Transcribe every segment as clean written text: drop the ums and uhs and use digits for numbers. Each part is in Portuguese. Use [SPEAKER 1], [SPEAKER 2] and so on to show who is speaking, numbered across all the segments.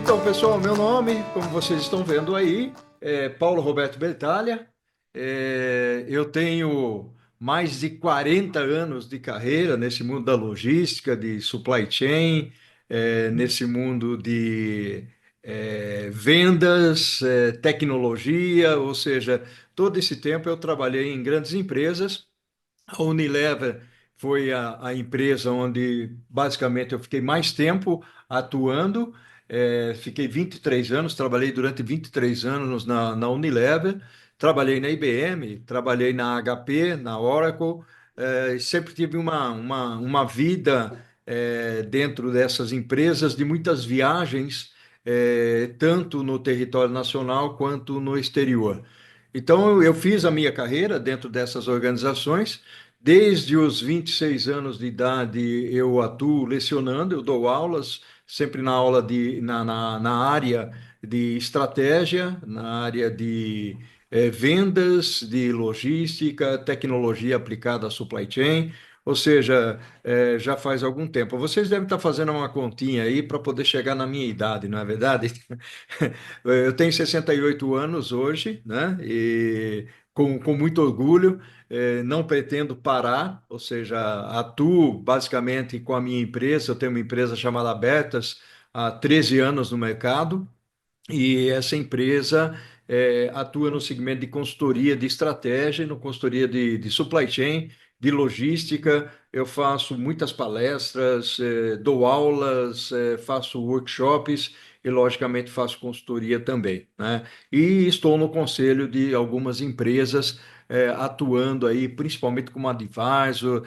[SPEAKER 1] Então, pessoal, meu nome, como vocês estão vendo aí, é Paulo Roberto Bertalha. Eu tenho mais de 40 anos de carreira nesse mundo da logística, de supply chain, nesse mundo de vendas, tecnologia, ou seja, todo esse tempo eu trabalhei em grandes empresas. A Unilever foi a empresa onde basicamente eu fiquei mais tempo atuando. Fiquei 23 anos, trabalhei durante 23 anos na Unilever, trabalhei na IBM, trabalhei na HP, na Oracle, e sempre tive uma vida dentro dessas empresas de muitas viagens, tanto no território nacional quanto no exterior. Então, eu fiz a minha carreira dentro dessas organizações. Desde os 26 anos de idade, eu atuo lecionando, eu dou aulas, sempre na área de estratégia, na área de vendas, de logística, tecnologia aplicada à supply chain, ou seja, já faz algum tempo. Vocês devem estar fazendo uma continha aí para poder chegar na minha idade, não é verdade? Eu tenho 68 anos hoje, né? E com muito orgulho, não pretendo parar, ou seja, atuo basicamente com a minha empresa. Eu tenho uma empresa chamada Abertas há 13 anos no mercado. E essa empresa atua no segmento de consultoria de estratégia, no consultoria de supply chain, de logística. Eu faço muitas palestras, dou aulas, faço workshops e, logicamente, faço consultoria também, né? E estou no conselho de algumas empresas, atuando aí, principalmente como advisor,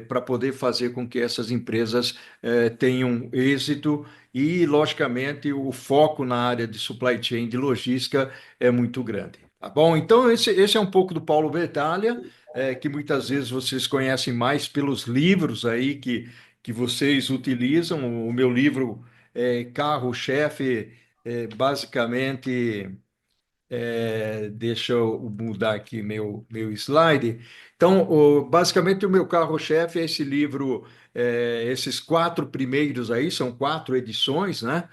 [SPEAKER 1] para poder fazer com que essas empresas tenham êxito e, logicamente, o foco na área de supply chain, de logística, é muito grande. Tá bom? Então, esse é um pouco do Paulo Bertalha, que muitas vezes vocês conhecem mais pelos livros aí que vocês utilizam. O meu livro Carro-Chefe, basicamente. Deixa eu mudar aqui meu slide. Então, basicamente, o meu carro-chefe é esse livro, esses quatro primeiros aí, são quatro edições, né?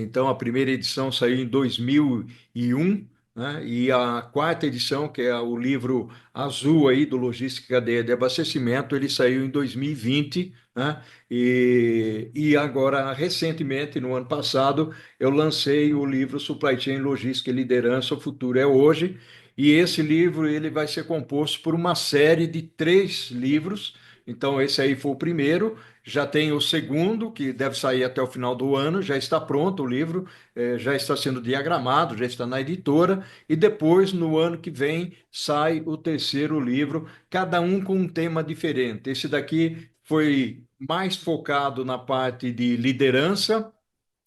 [SPEAKER 1] Então, a primeira edição saiu em 2001, né? E a quarta edição, que é o livro azul aí do Logística e Cadeia de Abastecimento, ele saiu em 2020, né? E agora, recentemente, no ano passado, eu lancei o livro Supply Chain Logística e Liderança, o Futuro é Hoje, e esse livro ele vai ser composto por uma série de três livros. Então, esse aí foi o primeiro, já tem o segundo, que deve sair até o final do ano, já está pronto o livro, já está sendo diagramado, já está na editora, e depois, no ano que vem, sai o terceiro livro, cada um com um tema diferente. Esse daqui foi mais focado na parte de liderança,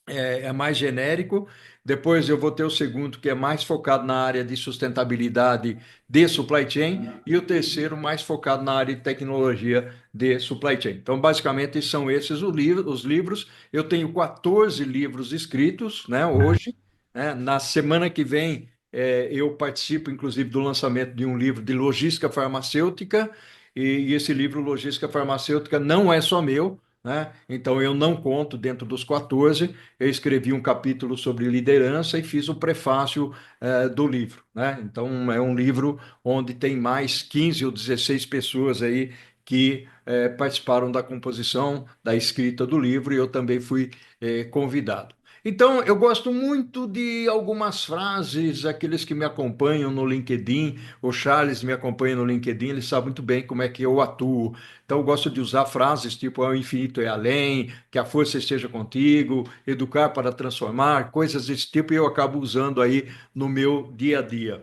[SPEAKER 1] é mais genérico. Depois eu vou ter o segundo, que é mais focado na área de sustentabilidade de supply chain, e o terceiro mais focado na área de tecnologia de supply chain. Então, basicamente, são esses os livros. Eu tenho 14 livros escritos, né, hoje. Né? Na semana que vem, eu participo, inclusive, do lançamento de um livro de logística farmacêutica, e esse livro, Logística Farmacêutica, não é só meu, né? Então, eu não conto dentro dos 14. Eu escrevi um capítulo sobre liderança e fiz o prefácio do livro, né? Então, é um livro onde tem mais 15 ou 16 pessoas aí que participaram da composição, da escrita do livro, e eu também fui convidado. Então, eu gosto muito de algumas frases, aqueles que me acompanham no LinkedIn, o Charles me acompanha no LinkedIn, ele sabe muito bem como é que eu atuo. Então, eu gosto de usar frases tipo: "Ao infinito e além", "que a força esteja contigo", "educar para transformar", coisas desse tipo, e eu acabo usando aí no meu dia a dia.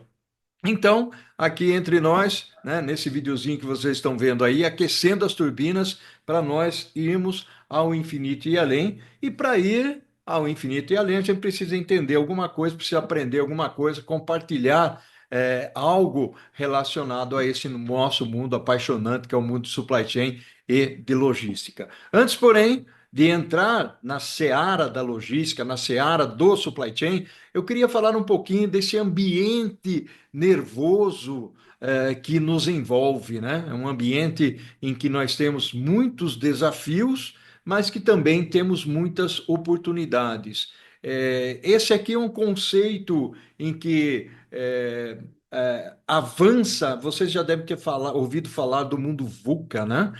[SPEAKER 1] Então, aqui entre nós, né, nesse videozinho que vocês estão vendo aí, aquecendo as turbinas para nós irmos ao infinito e além. E para ir ao infinito e além, a gente precisa entender alguma coisa, precisa aprender alguma coisa, compartilhar algo relacionado a esse nosso mundo apaixonante, que é o mundo de supply chain e de logística. Antes, porém, de entrar na seara da logística, na seara do supply chain, eu queria falar um pouquinho desse ambiente nervoso que nos envolve, né? É um ambiente em que nós temos muitos desafios, mas que também temos muitas oportunidades. Esse aqui é um conceito em que avança. Vocês já devem ter ouvido falar do mundo VUCA, né?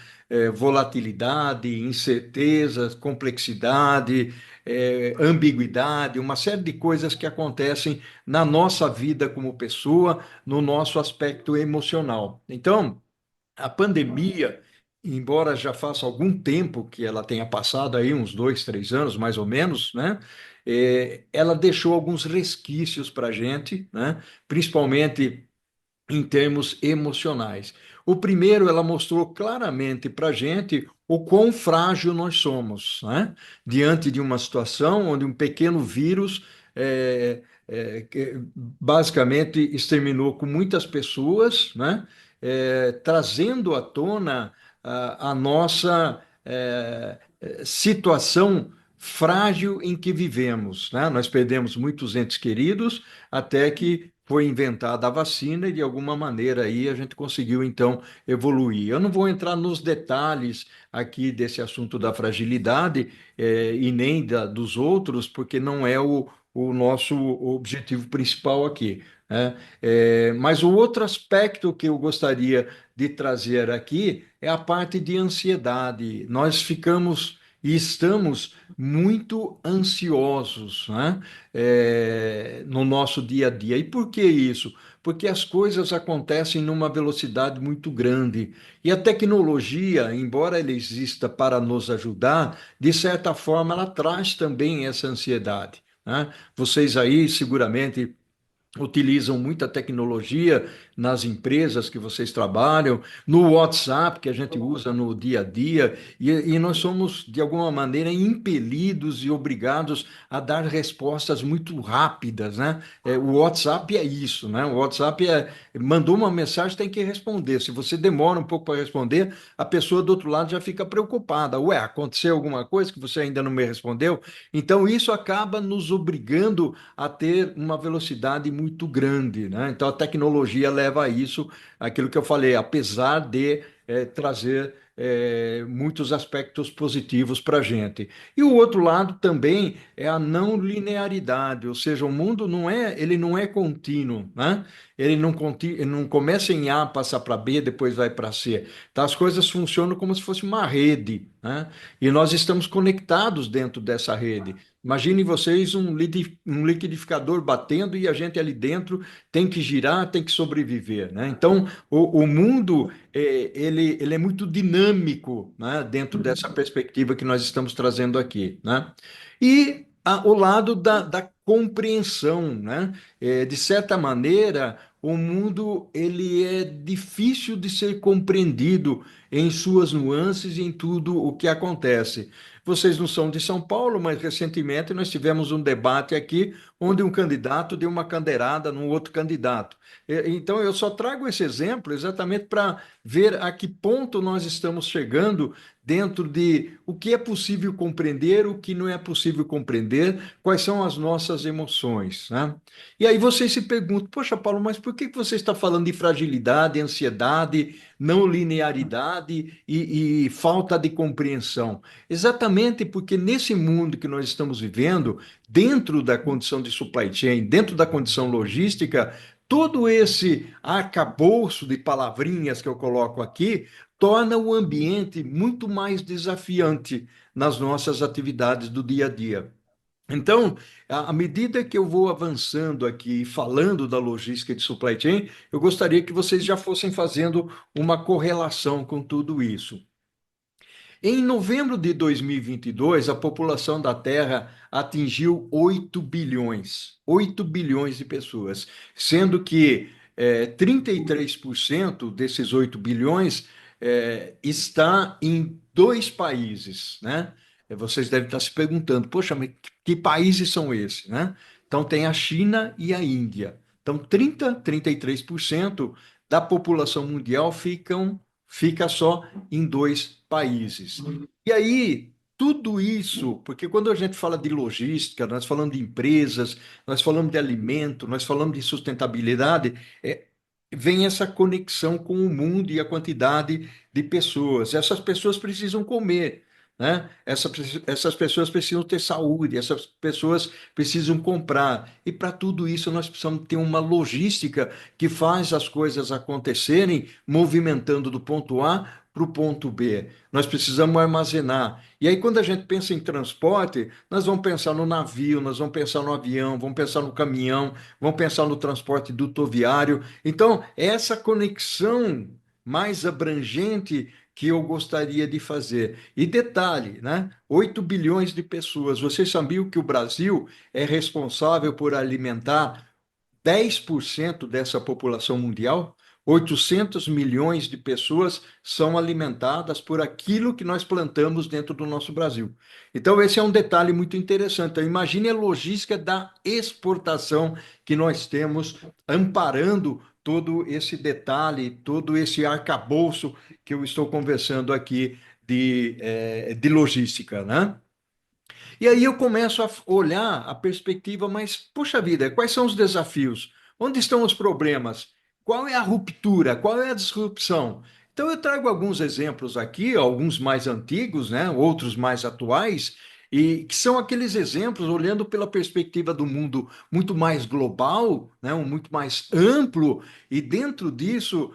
[SPEAKER 1] Volatilidade, incertezas, complexidade, ambiguidade, uma série de coisas que acontecem na nossa vida como pessoa, no nosso aspecto emocional. Então, a pandemia, embora já faça algum tempo que ela tenha passado aí, uns 2, 3 anos mais ou menos, né? Ela deixou alguns resquícios para a gente, né? Principalmente em termos emocionais. O primeiro, ela mostrou claramente para a gente o quão frágil nós somos, né? Diante de uma situação onde um pequeno vírus que basicamente exterminou com muitas pessoas, né? Trazendo à tona a nossa situação frágil em que vivemos, né? Nós perdemos muitos entes queridos até que foi inventada a vacina e de alguma maneira aí a gente conseguiu então evoluir. Eu não vou entrar nos detalhes aqui desse assunto da fragilidade e nem dos outros, porque não é o nosso objetivo principal aqui, né? Mas o outro aspecto que eu gostaria de trazer aqui é a parte de ansiedade. Nós ficamos e estamos muito ansiosos, né? No nosso dia a dia. E por que isso? Porque as coisas acontecem numa velocidade muito grande. E a tecnologia, embora ela exista para nos ajudar, de certa forma ela traz também essa ansiedade, né? Vocês aí seguramente utilizam muita tecnologia nas empresas que vocês trabalham, no WhatsApp que a gente usa no dia a dia, e nós somos, de alguma maneira, impelidos e obrigados a dar respostas muito rápidas, né? O WhatsApp é isso, né? O WhatsApp mandou uma mensagem, tem que responder. Se você demora um pouco para responder, a pessoa do outro lado já fica preocupada. Ué, aconteceu alguma coisa que você ainda não me respondeu? Então, isso acaba nos obrigando a ter uma velocidade muito grande, né? Então a tecnologia leva a isso, aquilo que eu falei, apesar de trazer muitos aspectos positivos para a gente. E o outro lado também é a não linearidade, ou seja, o mundo ele não é contínuo, né? Ele não começa em A, passa para B, depois vai para C. Então as coisas funcionam como se fosse uma rede, né? E nós estamos conectados dentro dessa rede. Imaginem vocês um liquidificador batendo e a gente ali dentro tem que girar, tem que sobreviver, né? Então, o mundo ele é muito dinâmico, né? Dentro dessa perspectiva que nós estamos trazendo aqui, né? E o lado da compreensão, né? De certa maneira, o mundo ele é difícil de ser compreendido em suas nuances e em tudo o que acontece. Vocês não são de São Paulo, mas recentemente nós tivemos um debate aqui onde um candidato deu uma candeirada num outro candidato. Então, eu só trago esse exemplo exatamente para ver a que ponto nós estamos chegando dentro de o que é possível compreender, o que não é possível compreender, quais são as nossas emoções, né? E aí vocês se perguntam, poxa, Paulo, mas por que você está falando de fragilidade, ansiedade, não linearidade e falta de compreensão? Exatamente porque nesse mundo que nós estamos vivendo, dentro da condição de supply chain, dentro da condição logística, todo esse arcabouço de palavrinhas que eu coloco aqui torna o ambiente muito mais desafiante nas nossas atividades do dia a dia. Então, à medida que eu vou avançando aqui, falando da logística de supply chain, eu gostaria que vocês já fossem fazendo uma correlação com tudo isso. Em novembro de 2022, a população da Terra atingiu 8 bilhões, 8 bilhões de pessoas, sendo que 33% desses 8 bilhões está em dois países, né? Vocês devem estar se perguntando, poxa, mas que países são esses, né? Então tem a China e a Índia. Então 33% da população mundial fica só em dois países. E aí, tudo isso, porque quando a gente fala de logística, nós falamos de empresas, nós falamos de alimento, nós falamos de sustentabilidade, vem essa conexão com o mundo e a quantidade de pessoas. Essas pessoas precisam comer. né? Essas pessoas precisam ter saúde, essas pessoas precisam comprar. E para tudo isso nós precisamos ter uma logística que faz as coisas acontecerem, movimentando do ponto A para o ponto B. Nós precisamos armazenar. E aí, quando a gente pensa em transporte, nós vamos pensar no navio, nós vamos pensar no avião, vamos pensar no caminhão, vamos pensar no transporte dutoviário. Então, essa conexão mais abrangente que eu gostaria de fazer. E detalhe, né? 8 bilhões de pessoas. Vocês sabiam que o Brasil é responsável por alimentar 10% dessa população mundial? 800 milhões de pessoas são alimentadas por aquilo que nós plantamos dentro do nosso Brasil. Então, esse é um detalhe muito interessante. Então, imagine a logística da exportação que nós temos amparando todo esse detalhe, todo esse arcabouço que eu estou conversando aqui de logística, né? E aí eu começo a olhar a perspectiva, mas, puxa vida, quais são os desafios? Onde estão os problemas? Qual é a ruptura? Qual é a disrupção? Então eu trago alguns exemplos aqui, alguns mais antigos, né, outros mais atuais, e que são aqueles exemplos olhando pela perspectiva do mundo muito mais global, né, um muito mais amplo, e dentro disso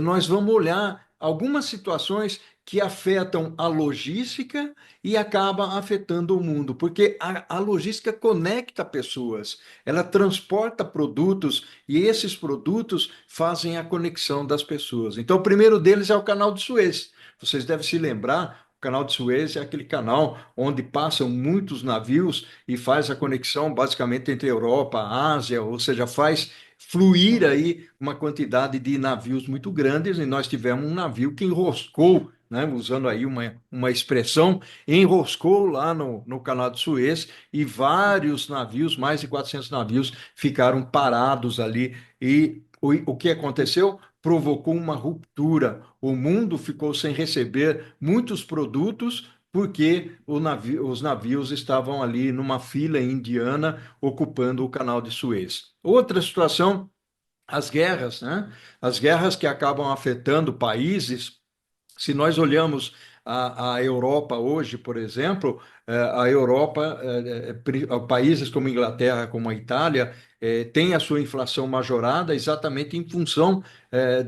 [SPEAKER 1] nós vamos olhar algumas situações que afetam a logística e acaba afetando o mundo, porque a logística conecta pessoas, ela transporta produtos e esses produtos fazem a conexão das pessoas. Então, o primeiro deles é o Canal de Suez. Vocês devem se lembrar. O Canal de Suez é aquele canal onde passam muitos navios e faz a conexão basicamente entre Europa, Ásia, ou seja, faz fluir aí uma quantidade de navios muito grandes, e nós tivemos um navio que enroscou, né, usando aí uma expressão, enroscou lá no Canal de Suez e vários navios, mais de 400 navios, ficaram parados ali. E o que aconteceu? Provocou uma ruptura. O mundo ficou sem receber muitos produtos porque os navios estavam ali numa fila indiana ocupando o Canal de Suez. Outra situação, as guerras, né? As guerras que acabam afetando países. Se nós olhamos a Europa hoje, por exemplo, a Europa, países como a Inglaterra, como a Itália, tem a sua inflação majorada exatamente em função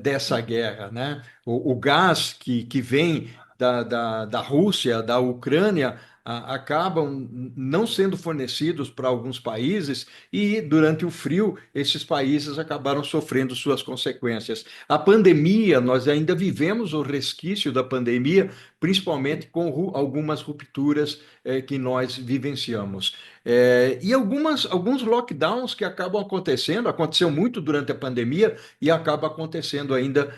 [SPEAKER 1] dessa guerra, né? O gás que vem da Rússia, da Ucrânia, acabam não sendo fornecidos para alguns países e, durante o frio, esses países acabaram sofrendo suas consequências. A pandemia, nós ainda vivemos o resquício da pandemia, principalmente com algumas rupturas que nós vivenciamos. E alguns lockdowns que acabam acontecendo, aconteceu muito durante a pandemia e acaba acontecendo ainda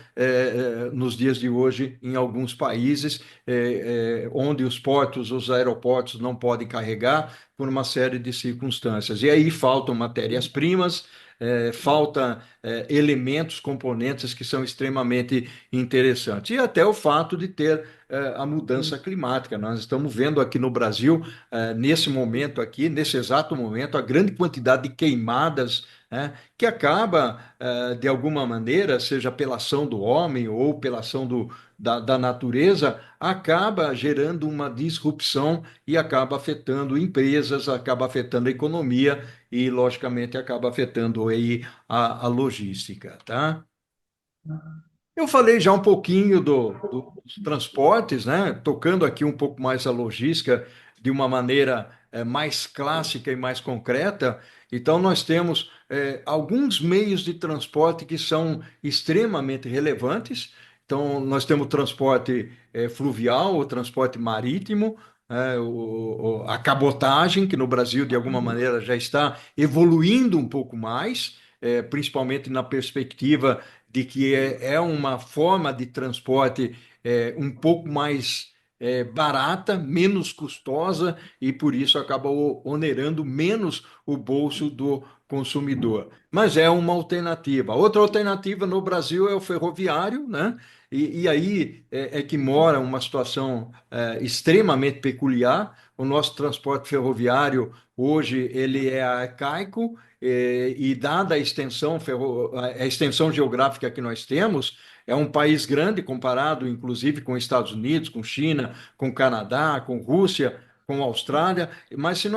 [SPEAKER 1] nos dias de hoje em alguns países, onde os portos, os aeroportos não podem carregar por uma série de circunstâncias. E aí faltam matérias-primas, falta elementos, componentes que são extremamente interessantes. E até o fato de ter a mudança climática. Nós estamos vendo aqui no Brasil, nesse momento aqui, nesse exato momento, a grande quantidade de queimadas, né, que acaba, de alguma maneira, seja pela ação do homem ou pela ação da natureza, acaba gerando uma disrupção e acaba afetando empresas, acaba afetando a economia e, logicamente, acaba afetando aí a logística, tá? Eu falei já um pouquinho dos transportes, né? Tocando aqui um pouco mais a logística de uma maneira mais clássica e mais concreta. Então, nós temos alguns meios de transporte que são extremamente relevantes. Então, nós temos o transporte fluvial, o transporte marítimo, a cabotagem, que no Brasil, de alguma maneira, já está evoluindo um pouco mais, principalmente na perspectiva de que é uma forma de transporte um pouco mais barata, menos custosa e por isso acaba onerando menos o bolso do consumidor. Mas é uma alternativa. Outra alternativa no Brasil é o ferroviário, né? E aí é que mora uma situação extremamente peculiar. O nosso transporte ferroviário hoje ele é arcaico, e dada a extensão geográfica que nós temos, É um país grande comparado, inclusive, com Estados Unidos, com China, com Canadá, com Rússia, com Austrália. Mas se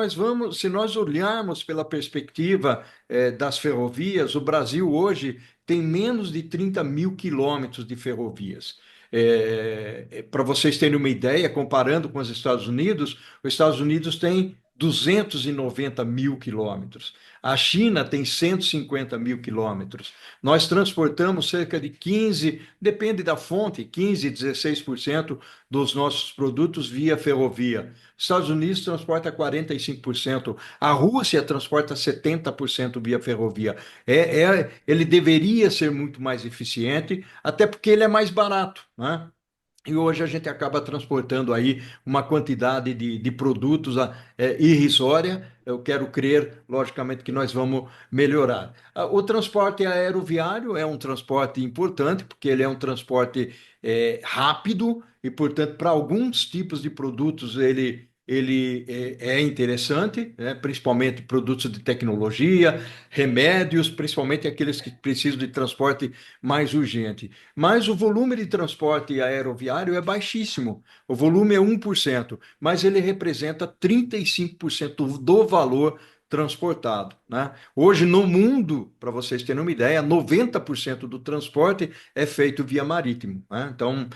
[SPEAKER 1] nós olharmos pela perspectiva das ferrovias, o Brasil hoje tem menos de 30 mil quilômetros de ferrovias. Para vocês terem uma ideia, comparando com os Estados Unidos tem 290 mil quilômetros. A China tem 150 mil quilômetros. Nós transportamos cerca de 15, depende da fonte, 15, 16% dos nossos produtos via ferrovia. Os Estados Unidos transporta 45%. A Rússia transporta 70% via ferrovia. Ele deveria ser muito mais eficiente, até porque ele é mais barato, né? E hoje a gente acaba transportando aí uma quantidade de produtos irrisória. Eu quero crer, logicamente, que nós vamos melhorar. O transporte aeroviário é um transporte importante, porque ele é um transporte rápido e, portanto, para alguns tipos de produtos ele é interessante, né? Principalmente produtos de tecnologia, remédios, principalmente aqueles que precisam de transporte mais urgente. Mas o volume de transporte aeroviário é baixíssimo. O volume é 1%, mas ele representa 35% do valor transportado, né? Hoje, no mundo, para vocês terem uma ideia, 90% do transporte é feito via marítimo, né? Então,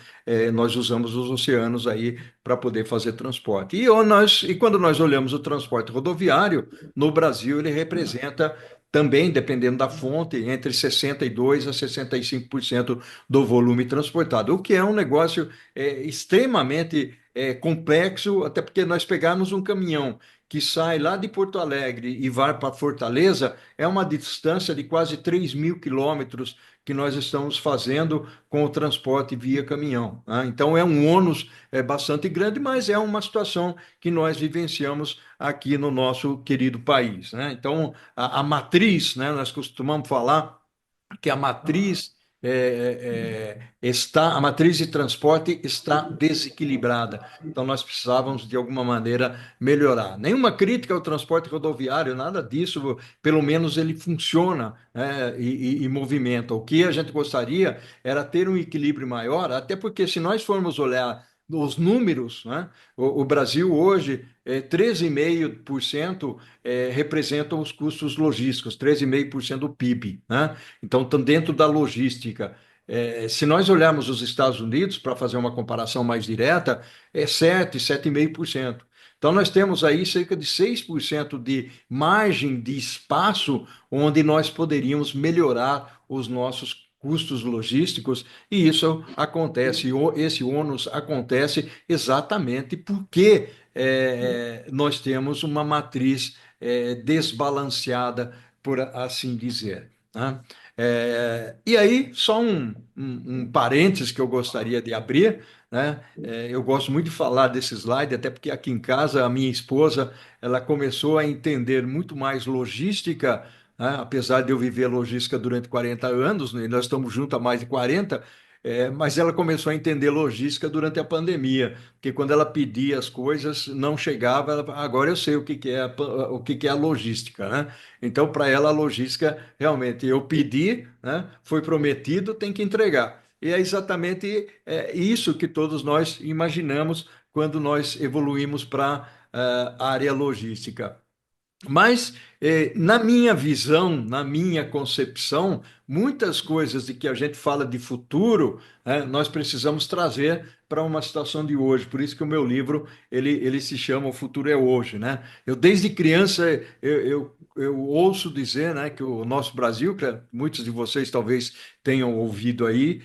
[SPEAKER 1] nós usamos os oceanos aí para poder fazer transporte. E quando nós olhamos o transporte rodoviário, no Brasil, ele representa também, dependendo da fonte, entre 62% a 65% do volume transportado, o que é um negócio extremamente complexo, até porque nós pegarmos um caminhão que sai lá de Porto Alegre e vai para Fortaleza, é uma distância de quase 3 mil quilômetros que nós estamos fazendo com o transporte via caminhão, né? Então é um ônus bastante grande, mas é uma situação que nós vivenciamos aqui no nosso querido país, né? Então a matriz, né, nós costumamos falar que a matriz a matriz de transporte está desequilibrada. Então nós precisávamos de alguma maneira melhorar. Nenhuma crítica ao transporte rodoviário, nada disso. Pelo menos ele funciona, né, e movimenta. O que a gente gostaria era ter um equilíbrio maior, até porque se nós formos olhar os números, né, o Brasil hoje 13,5% representam os custos logísticos, 13,5% do PIB, né? Então, estão dentro da logística. Se nós olharmos os Estados Unidos, para fazer uma comparação mais direta, é 7,5%. Então, nós temos aí cerca de 6% de margem de espaço onde nós poderíamos melhorar os nossos custos logísticos, e isso acontece, esse ônus acontece exatamente porque nós temos uma matriz desbalanceada, por assim dizer, né? E aí, só um parênteses que eu gostaria de abrir, né? Eu gosto muito de falar desse slide, até porque aqui em casa a minha esposa ela começou a entender muito mais logística, né? Apesar de eu viver logística durante 40 anos, né? Nós estamos juntos há mais de 40. Mas ela começou a entender logística durante a pandemia, porque quando ela pedia as coisas, não chegava, agora eu sei o que é o que é a logística, né? Então, para ela, a logística, realmente, eu pedi, né? Foi prometido, tem que entregar. E é exatamente isso que todos nós imaginamos quando nós evoluímos para a área logística. Mas, na minha visão, na minha concepção, muitas coisas de que a gente fala de futuro, nós precisamos trazer para uma situação de hoje. Por isso que o meu livro, ele se chama O Futuro é Hoje, né? Eu, desde criança, eu ouço dizer, né, que o nosso Brasil, que muitos de vocês talvez tenham ouvido aí,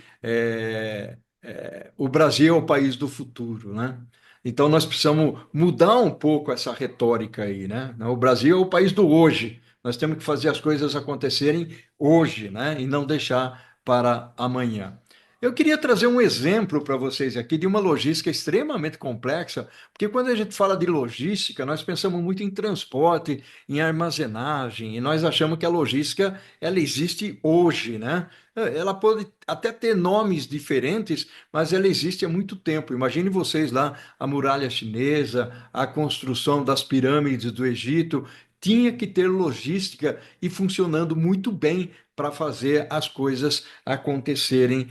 [SPEAKER 1] o Brasil é o país do futuro, né? Então, nós precisamos mudar um pouco essa retórica aí, né? O Brasil é o país do hoje. Nós temos que fazer as coisas acontecerem hoje, né? E não deixar para amanhã. Eu queria trazer um exemplo para vocês aqui de uma logística extremamente complexa, porque quando a gente fala de logística, nós pensamos muito em transporte, em armazenagem, e nós achamos que a logística ela existe hoje, né? Ela pode até ter nomes diferentes, mas ela existe há muito tempo. Imagine vocês lá a muralha chinesa, a construção das pirâmides do Egito. tinha que ter logística e funcionando muito bem para fazer as coisas acontecerem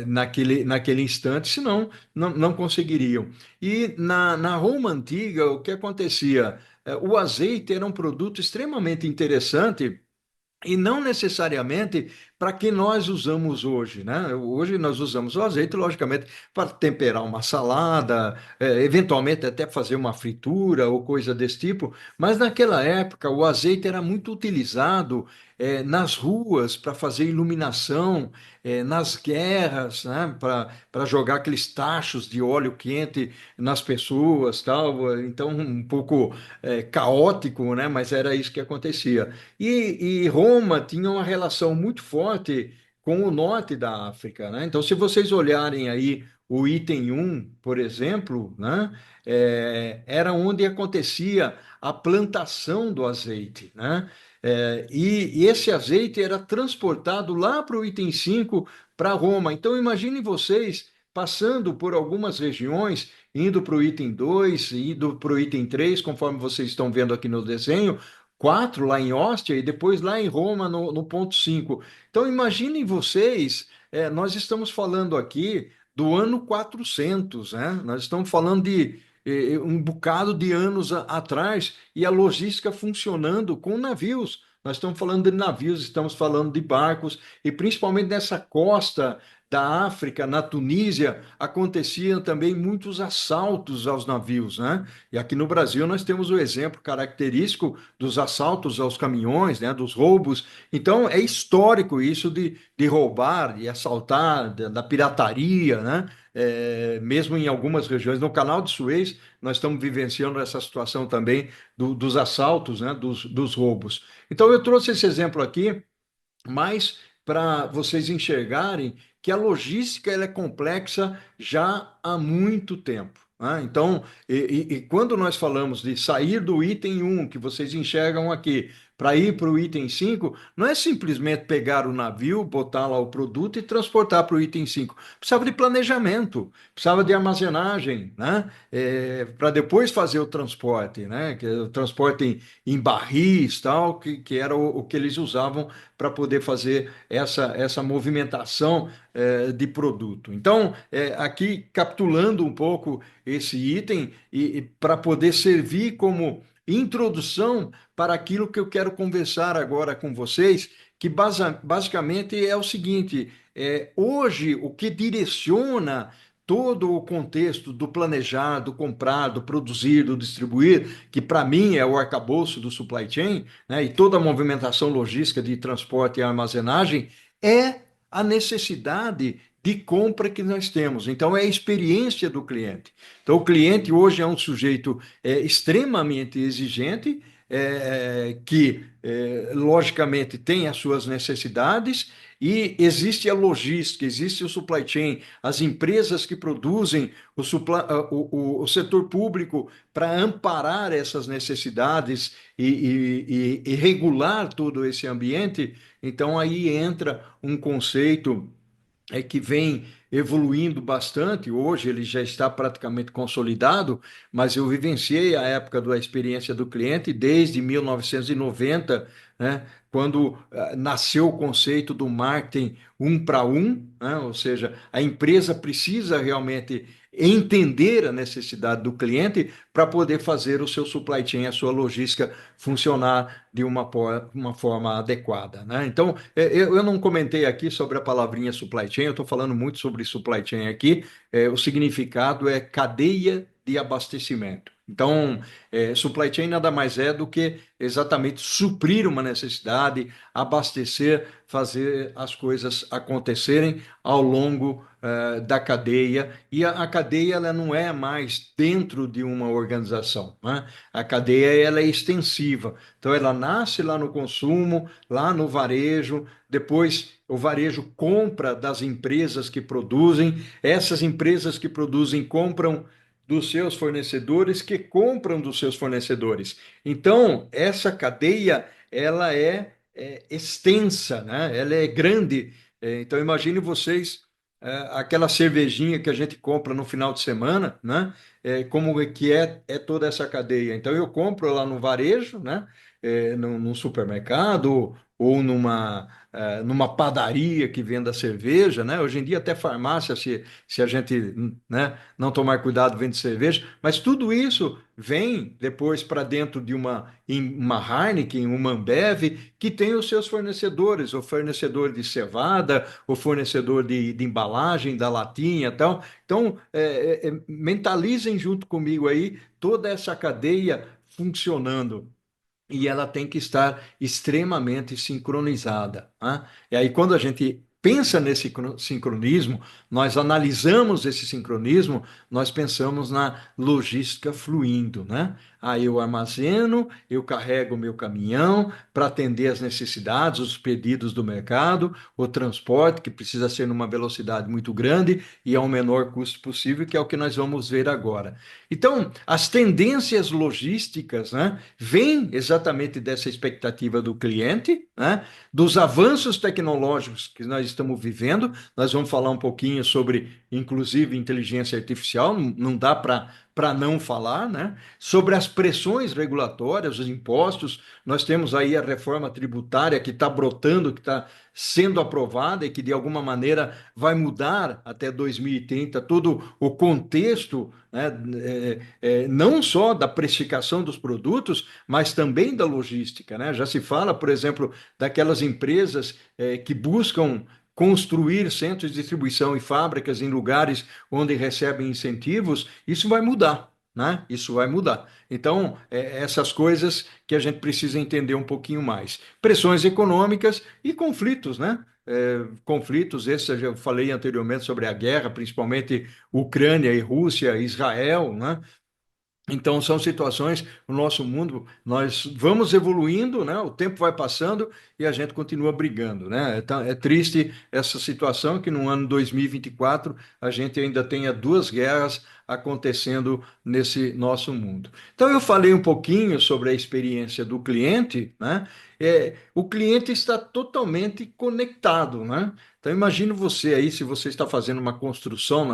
[SPEAKER 1] naquele instante, senão não conseguiriam. E na Roma antiga, o que acontecia? O azeite era um produto extremamente interessante e não necessariamente para que nós usamos hoje, né? Hoje nós usamos o azeite, logicamente, para temperar uma salada, eventualmente até fazer uma fritura ou coisa desse tipo, mas naquela época o azeite era muito utilizado nas ruas para fazer iluminação, nas guerras, né? Para jogar aqueles tachos de óleo quente nas pessoas, tal. Então, um pouco caótico, né? Mas era isso que acontecia. E Roma tinha uma relação muito forte com o norte da África, né? Então, se vocês olharem aí o item um, por exemplo, né? Era onde acontecia a plantação do azeite, né? E esse azeite era transportado lá para o item 5 para Roma. Então, imaginem vocês passando por algumas regiões, indo para o item 2, indo para o item 3, conforme vocês estão vendo aqui no desenho, 4 lá em Ostia e depois lá em Roma no ponto 5. Então, imaginem vocês, nós estamos falando aqui do ano 400, né? Nós estamos falando de um bocado de anos atrás e a logística funcionando com navios. Nós estamos falando de navios, estamos falando de barcos e principalmente nessa costa da África, na Tunísia, aconteciam também muitos assaltos aos navios, né? E aqui no Brasil nós temos o exemplo característico dos assaltos aos caminhões, né? Dos roubos. Então é histórico isso de roubar, de assaltar, da pirataria, né? Mesmo em algumas regiões, no Canal de Suez, nós estamos vivenciando essa situação também dos assaltos, né? Dos roubos. Então eu trouxe esse exemplo aqui mas para vocês enxergarem que a logística ela é complexa já há muito tempo, né? Então, e quando nós falamos de sair do item um que vocês enxergam aqui, para ir para o item 5 não é simplesmente pegar o navio, botar lá o produto e transportar para o item 5. Precisava de planejamento, precisava de armazenagem, né? Para depois fazer o transporte, né? Que é o transporte em barris, tal, que era o que eles usavam para poder fazer essa movimentação de produto. Então, aqui capitulando um pouco esse item e para poder servir como introdução para aquilo que eu quero conversar agora com vocês, que basicamente é o seguinte: hoje o que direciona todo o contexto do planejar, do comprar, do produzir, do distribuir, que para mim é o arcabouço do supply chain, né, e toda a movimentação logística de transporte e armazenagem, é a necessidade de compra que nós temos. Então, é a experiência do cliente. Então, o cliente hoje é um sujeito extremamente exigente, que, logicamente, tem as suas necessidades, e existe a logística, existe o supply chain, as empresas que produzem o setor público para amparar essas necessidades e regular todo esse ambiente. Então, aí entra um conceito que vem evoluindo bastante. Hoje ele já está praticamente consolidado, mas eu vivenciei a época da experiência do cliente desde 1990, né, quando nasceu o conceito do marketing um para um, né, ou seja, a empresa precisa realmente entender a necessidade do cliente para poder fazer o seu supply chain, a sua logística funcionar de uma forma adequada, né? Então, eu não comentei aqui sobre a palavrinha supply chain, eu estou falando muito sobre supply chain aqui. O significado é cadeia de abastecimento. Então, supply chain nada mais é do que exatamente suprir uma necessidade, abastecer, fazer as coisas acontecerem ao longo da cadeia. E a cadeia ela não é mais dentro de uma organização, né? A cadeia ela é extensiva. Então, ela nasce lá no consumo, lá no varejo, depois o varejo compra das empresas que produzem, essas empresas que produzem compram dos seus fornecedores, que compram dos seus fornecedores. Então, essa cadeia, ela é extensa, né? Ela é grande. Então, imagine vocês aquela cervejinha que a gente compra no final de semana, né? Como é que é toda essa cadeia. Então eu compro lá no varejo, né? Num supermercado ou numa padaria que venda cerveja, né? Hoje em dia até farmácia, se a gente, né, não tomar cuidado, vende cerveja. Mas tudo isso vem depois para dentro de uma Heineken, uma Ambev, que tem os seus fornecedores, o fornecedor de cevada, o fornecedor de embalagem, da latinha e tal. Então, mentalizem junto comigo aí toda essa cadeia funcionando. E ela tem que estar extremamente sincronizada, né? E aí, quando a gente pensa nesse sincronismo, nós analisamos esse sincronismo, nós pensamos na logística fluindo, né? Aí eu armazeno, eu carrego o meu caminhão para atender as necessidades, os pedidos do mercado, o transporte, que precisa ser numa velocidade muito grande e ao menor custo possível, que é o que nós vamos ver agora. Então, as tendências logísticas, né, vêm exatamente dessa expectativa do cliente, né, dos avanços tecnológicos que nós estamos vivendo. Nós vamos falar um pouquinho sobre, inclusive, inteligência artificial, não dá para não falar, né? Sobre as pressões regulatórias, os impostos. Nós temos aí a reforma tributária que está brotando, que está sendo aprovada e que, de alguma maneira, vai mudar até 2030 todo o contexto, né, não só da precificação dos produtos, mas também da logística, né? Já se fala, por exemplo, daquelas empresas que buscam construir centros de distribuição e fábricas em lugares onde recebem incentivos. Isso vai mudar, né? Isso vai mudar. Então, essas coisas que a gente precisa entender um pouquinho mais. Pressões econômicas e conflitos, né? Conflitos, esses eu já falei anteriormente sobre a guerra, principalmente Ucrânia e Rússia, Israel, né? Então, são situações, o nosso mundo, nós vamos evoluindo, né? O tempo vai passando e a gente continua brigando, né? É triste essa situação que no ano 2024 a gente ainda tenha duas guerras acontecendo nesse nosso mundo. Então, eu falei um pouquinho sobre a experiência do cliente, né? O cliente está totalmente conectado, né? Então, imagine você aí, se você está fazendo uma construção,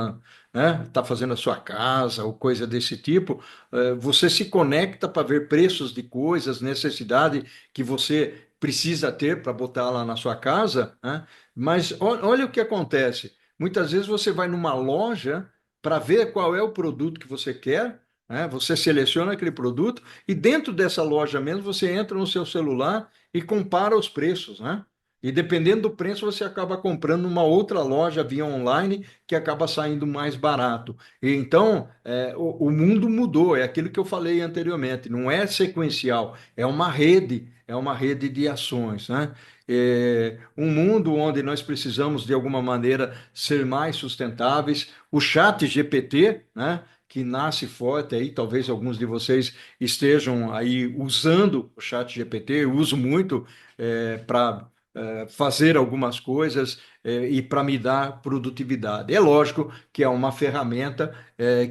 [SPEAKER 1] né? Está fazendo a sua casa ou coisa desse tipo, você se conecta para ver preços de coisas, necessidade que você precisa ter para botar lá na sua casa, né? Mas olha o que acontece. Muitas vezes você vai numa loja para ver qual é o produto que você quer, né? Você seleciona aquele produto e dentro dessa loja mesmo você entra no seu celular e compara os preços, né? E dependendo do preço, você acaba comprando numa outra loja via online que acaba saindo mais barato. E então, o mundo mudou, é aquilo que eu falei anteriormente, não é sequencial, é uma rede de ações, né? Um mundo onde nós precisamos, de alguma maneira, ser mais sustentáveis. O chat GPT, né? Que nasce forte aí, talvez alguns de vocês estejam aí usando o chat GPT, eu uso muito para fazer algumas coisas e para me dar produtividade. É lógico que é uma ferramenta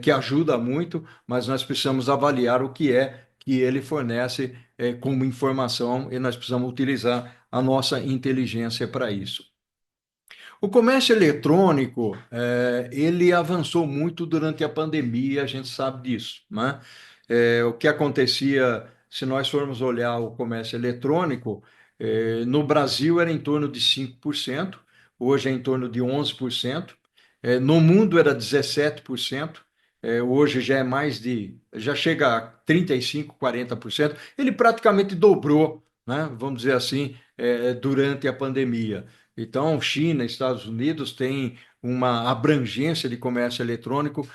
[SPEAKER 1] que ajuda muito, mas nós precisamos avaliar o que é que ele fornece como informação e nós precisamos utilizar a nossa inteligência para isso. O comércio eletrônico, ele avançou muito durante a pandemia, a gente sabe disso, né? O que acontecia, se nós formos olhar o comércio eletrônico, no Brasil era em torno de 5%, hoje é em torno de 11%, no mundo era 17%, hoje já é já chega a 35, 40%, ele praticamente dobrou, né? Vamos dizer assim, durante a pandemia. Então, China, Estados Unidos têm uma abrangência de comércio eletrônico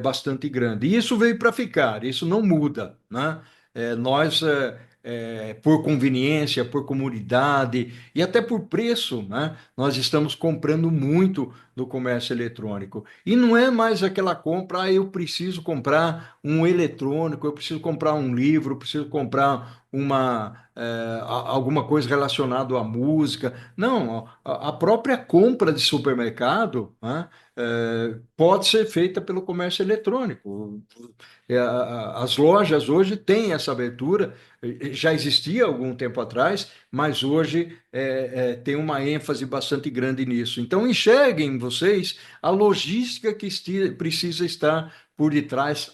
[SPEAKER 1] bastante grande. E isso veio para ficar, isso não muda, né? Nós, por conveniência, por comodidade e até por preço, né? Nós estamos comprando muito no comércio eletrônico. E não é mais aquela compra, eu preciso comprar um eletrônico, eu preciso comprar um livro, eu preciso comprar alguma coisa relacionada à música. Não, a própria compra de supermercado, né, pode ser feita pelo comércio eletrônico. As lojas hoje têm essa abertura, já existia algum tempo atrás, mas hoje tem uma ênfase bastante grande nisso. Então, enxerguem vocês a logística que precisa estar por detrás,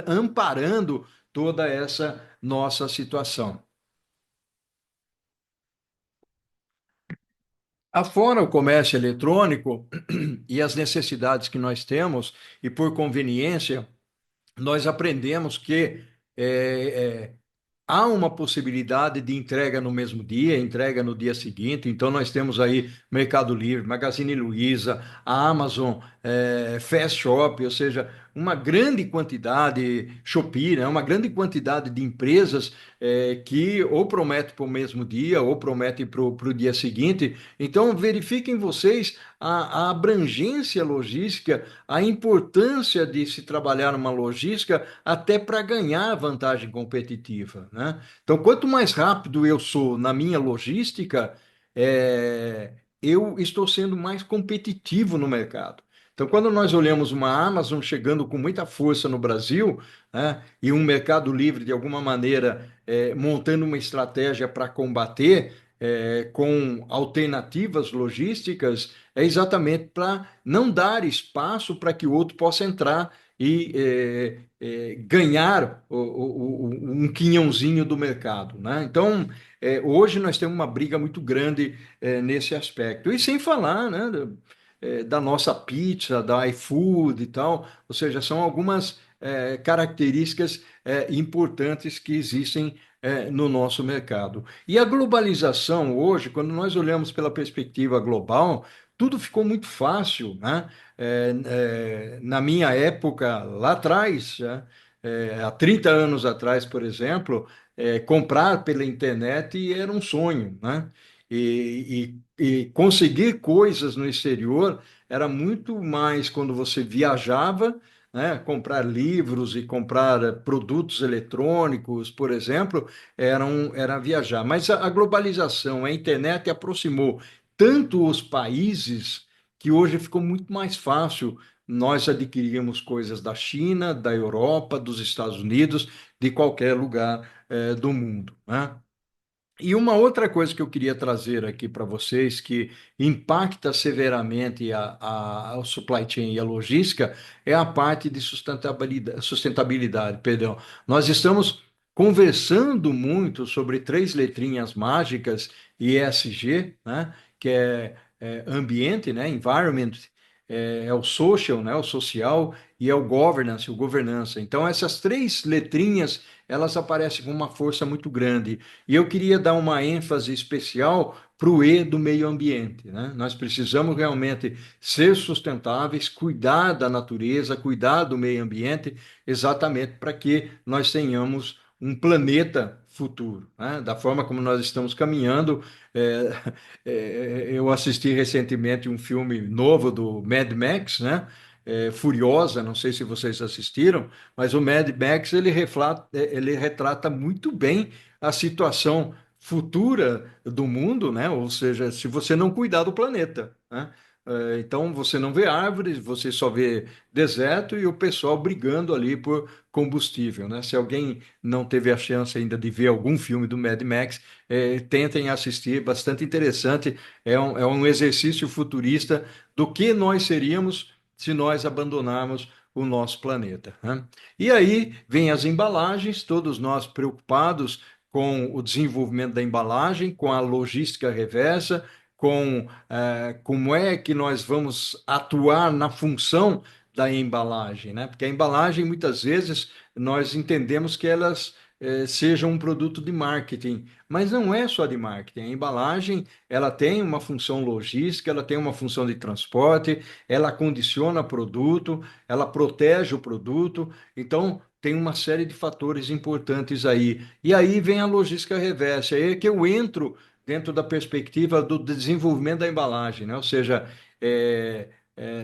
[SPEAKER 1] amparando toda essa nossa situação. Afora o comércio eletrônico e as necessidades que nós temos, e por conveniência, nós aprendemos que é, há uma possibilidade de entrega no mesmo dia, entrega no dia seguinte. Então, nós temos aí Mercado Livre, Magazine Luiza, a Amazon, Fast Shop, ou seja, uma grande quantidade, Shopee, né? Uma grande quantidade de empresas que ou prometem para o mesmo dia ou prometem para o dia seguinte. Então, verifiquem vocês a abrangência logística, a importância de se trabalhar uma logística até para ganhar vantagem competitiva, né? Então, quanto mais rápido eu sou na minha logística, eu estou sendo mais competitivo no mercado. Então, quando nós olhamos uma Amazon chegando com muita força no Brasil, né, e um Mercado Livre, de alguma maneira, montando uma estratégia para combater, com alternativas logísticas, é exatamente para não dar espaço para que o outro possa entrar e ganhar um quinhãozinho do mercado, né? Então, hoje nós temos uma briga muito grande nesse aspecto. E sem falar, né, da nossa pizza, da iFood e tal, ou seja, são algumas características importantes que existem no nosso mercado. E a globalização hoje, quando nós olhamos pela perspectiva global, tudo ficou muito fácil, né? Na minha época, lá atrás, né? Há 30 anos atrás, por exemplo, comprar pela internet era um sonho, né? E conseguir coisas no exterior era muito mais quando você viajava, né? Comprar livros e comprar produtos eletrônicos, por exemplo, era viajar. Mas a globalização, a internet aproximou tanto os países que hoje ficou muito mais fácil nós adquirirmos coisas da China, da Europa, dos Estados Unidos, de qualquer lugar do mundo, né? E uma outra coisa que eu queria trazer aqui para vocês, que impacta severamente a supply chain e a logística, é a parte de sustentabilidade, perdão. Nós estamos conversando muito sobre três letrinhas mágicas, ESG, né? Que é ambiente, né? Environment, é o social, né? O social, e é o governance, o governança. Então, essas três letrinhas, elas aparecem com uma força muito grande. E eu queria dar uma ênfase especial para o E do meio ambiente, né? Nós precisamos realmente ser sustentáveis, cuidar da natureza, cuidar do meio ambiente, exatamente para que nós tenhamos um planeta futuro, né? Da forma como nós estamos caminhando. é, eu assisti recentemente um filme novo do Mad Max, né? Furiosa, não sei se vocês assistiram, mas o Mad Max ele retrata muito bem a situação futura do mundo, né? Ou seja, se você não cuidar do planeta, né? Então você não vê árvores, você só vê deserto e o pessoal brigando ali por combustível, né? Se alguém não teve a chance ainda de ver algum filme do Mad Max, tentem assistir, bastante interessante. É um exercício futurista do que nós seríamos se nós abandonarmos o nosso planeta, né? E aí vem as embalagens, todos nós preocupados com o desenvolvimento da embalagem, com a logística reversa, com como é que nós vamos atuar na função da embalagem, né? Porque a embalagem, muitas vezes, nós entendemos que elas sejam um produto de marketing, mas não é só de marketing. A embalagem, ela tem uma função logística, ela tem uma função de transporte, ela condiciona o produto, ela protege o produto, então tem uma série de fatores importantes aí. E aí vem a logística reversa, aí é que eu entro dentro da perspectiva do desenvolvimento da embalagem, né? Ou seja,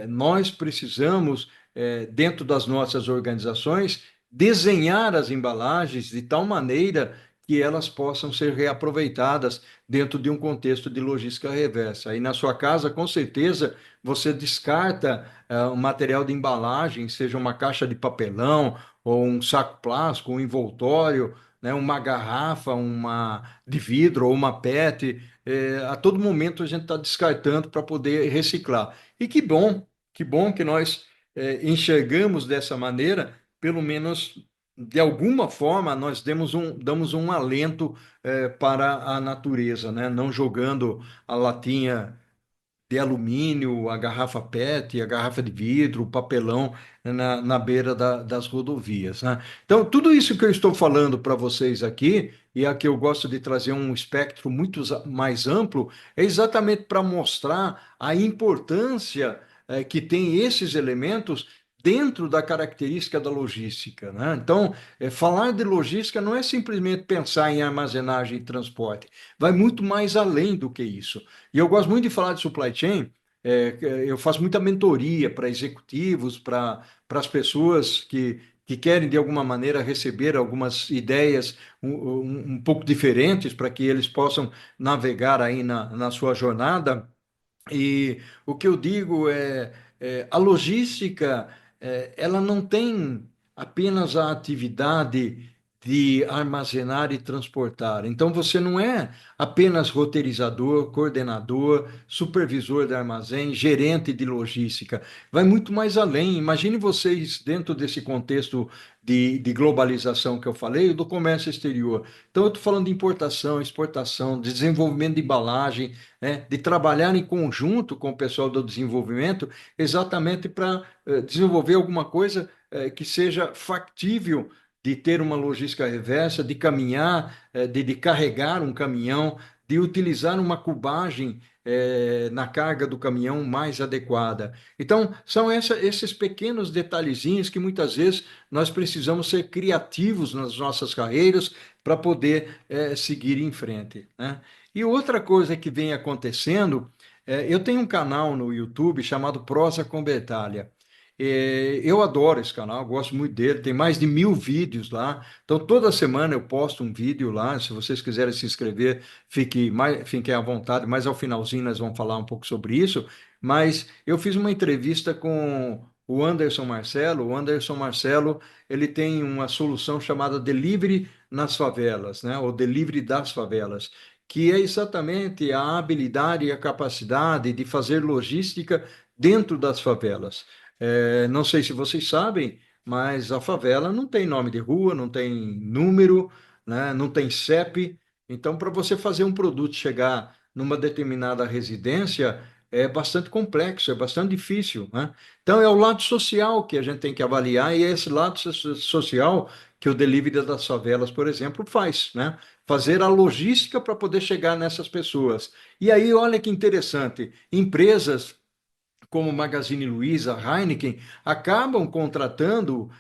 [SPEAKER 1] nós precisamos, dentro das nossas organizações, desenhar as embalagens de tal maneira que elas possam ser reaproveitadas dentro de um contexto de logística reversa. Aí na sua casa, com certeza, você descarta um material de embalagem, seja uma caixa de papelão, ou um saco plástico, um envoltório, né, uma garrafa, uma de vidro ou uma PET. A todo momento a gente está descartando para poder reciclar. E que bom que nós enxergamos dessa maneira, pelo menos de alguma forma, nós damos um alento para a natureza, né? Não jogando a latinha de alumínio, a garrafa PET, a garrafa de vidro, o papelão na beira das rodovias, né? Então, tudo isso que eu estou falando para vocês aqui, e aqui eu gosto de trazer um espectro muito mais amplo, é exatamente para mostrar a importância que tem esses elementos dentro da característica da logística, né? Então, falar de logística não é simplesmente pensar em armazenagem e transporte, vai muito mais além do que isso. E eu gosto muito de falar de supply chain. Eu faço muita mentoria para executivos, para as pessoas que querem, de alguma maneira, receber algumas ideias um pouco diferentes para que eles possam navegar aí na sua jornada. E o que eu digo a logística, ela não tem apenas a atividade de armazenar e transportar. Então, você não é apenas roteirizador, coordenador, supervisor de armazém, gerente de logística. Vai muito mais além. Imagine vocês dentro desse contexto de globalização que eu falei, do comércio exterior. Então, eu estou falando de importação, exportação, desenvolvimento de embalagem, né, de trabalhar em conjunto com o pessoal do desenvolvimento, exatamente para desenvolver alguma coisa que seja factível de ter uma logística reversa, de caminhar, de carregar um caminhão, de utilizar uma cubagem na carga do caminhão mais adequada. Então, são esses pequenos detalhezinhos que muitas vezes nós precisamos ser criativos nas nossas carreiras para poder seguir em frente, né? E outra coisa que vem acontecendo, eu tenho um canal no YouTube chamado Prosa com Bertalha. Eu adoro esse canal, gosto muito dele, tem mais de 1000 vídeos lá. Então, toda semana eu posto um vídeo lá. Se vocês quiserem se inscrever, fiquem à vontade. Mas ao finalzinho nós vamos falar um pouco sobre isso. Mas eu fiz uma entrevista com o Anderson Marcelo. O Anderson Marcelo, ele tem uma solução chamada Delivery nas favelas, né? Ou Delivery das favelas, que é exatamente a habilidade e a capacidade de fazer logística dentro das favelas. Não sei se vocês sabem, mas a favela não tem nome de rua, não tem número, né? Não tem CEP. Então, para você fazer um produto chegar numa determinada residência, é bastante complexo, é bastante difícil, né? Então, é o lado social que a gente tem que avaliar, e é esse lado social que o Delivery das Favelas, por exemplo, faz, né? Fazer a logística para poder chegar nessas pessoas. E aí, olha que interessante, empresas como Magazine Luiza, Heineken, acabam contratando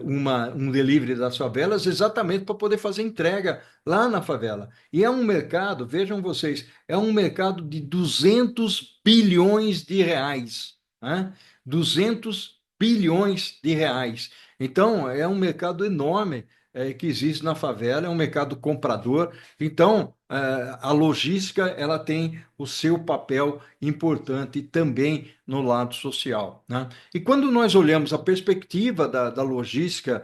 [SPEAKER 1] um delivery das favelas exatamente para poder fazer entrega lá na favela. E é um mercado, vejam vocês, é um mercado de 200 bilhões de reais, né? 200 bilhões de reais. Então, é um mercado enorme que existe na favela, é um mercado comprador. Então, a logística, ela tem o seu papel importante também no lado social, né? E quando nós olhamos a perspectiva da logística,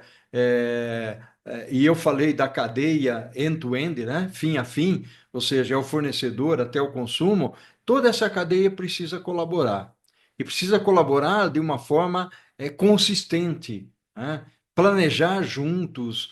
[SPEAKER 1] e eu falei da cadeia end-to-end, né? Fim a fim, ou seja, é o fornecedor até o consumo, toda essa cadeia precisa colaborar. E precisa colaborar de uma forma consistente, né? Planejar juntos,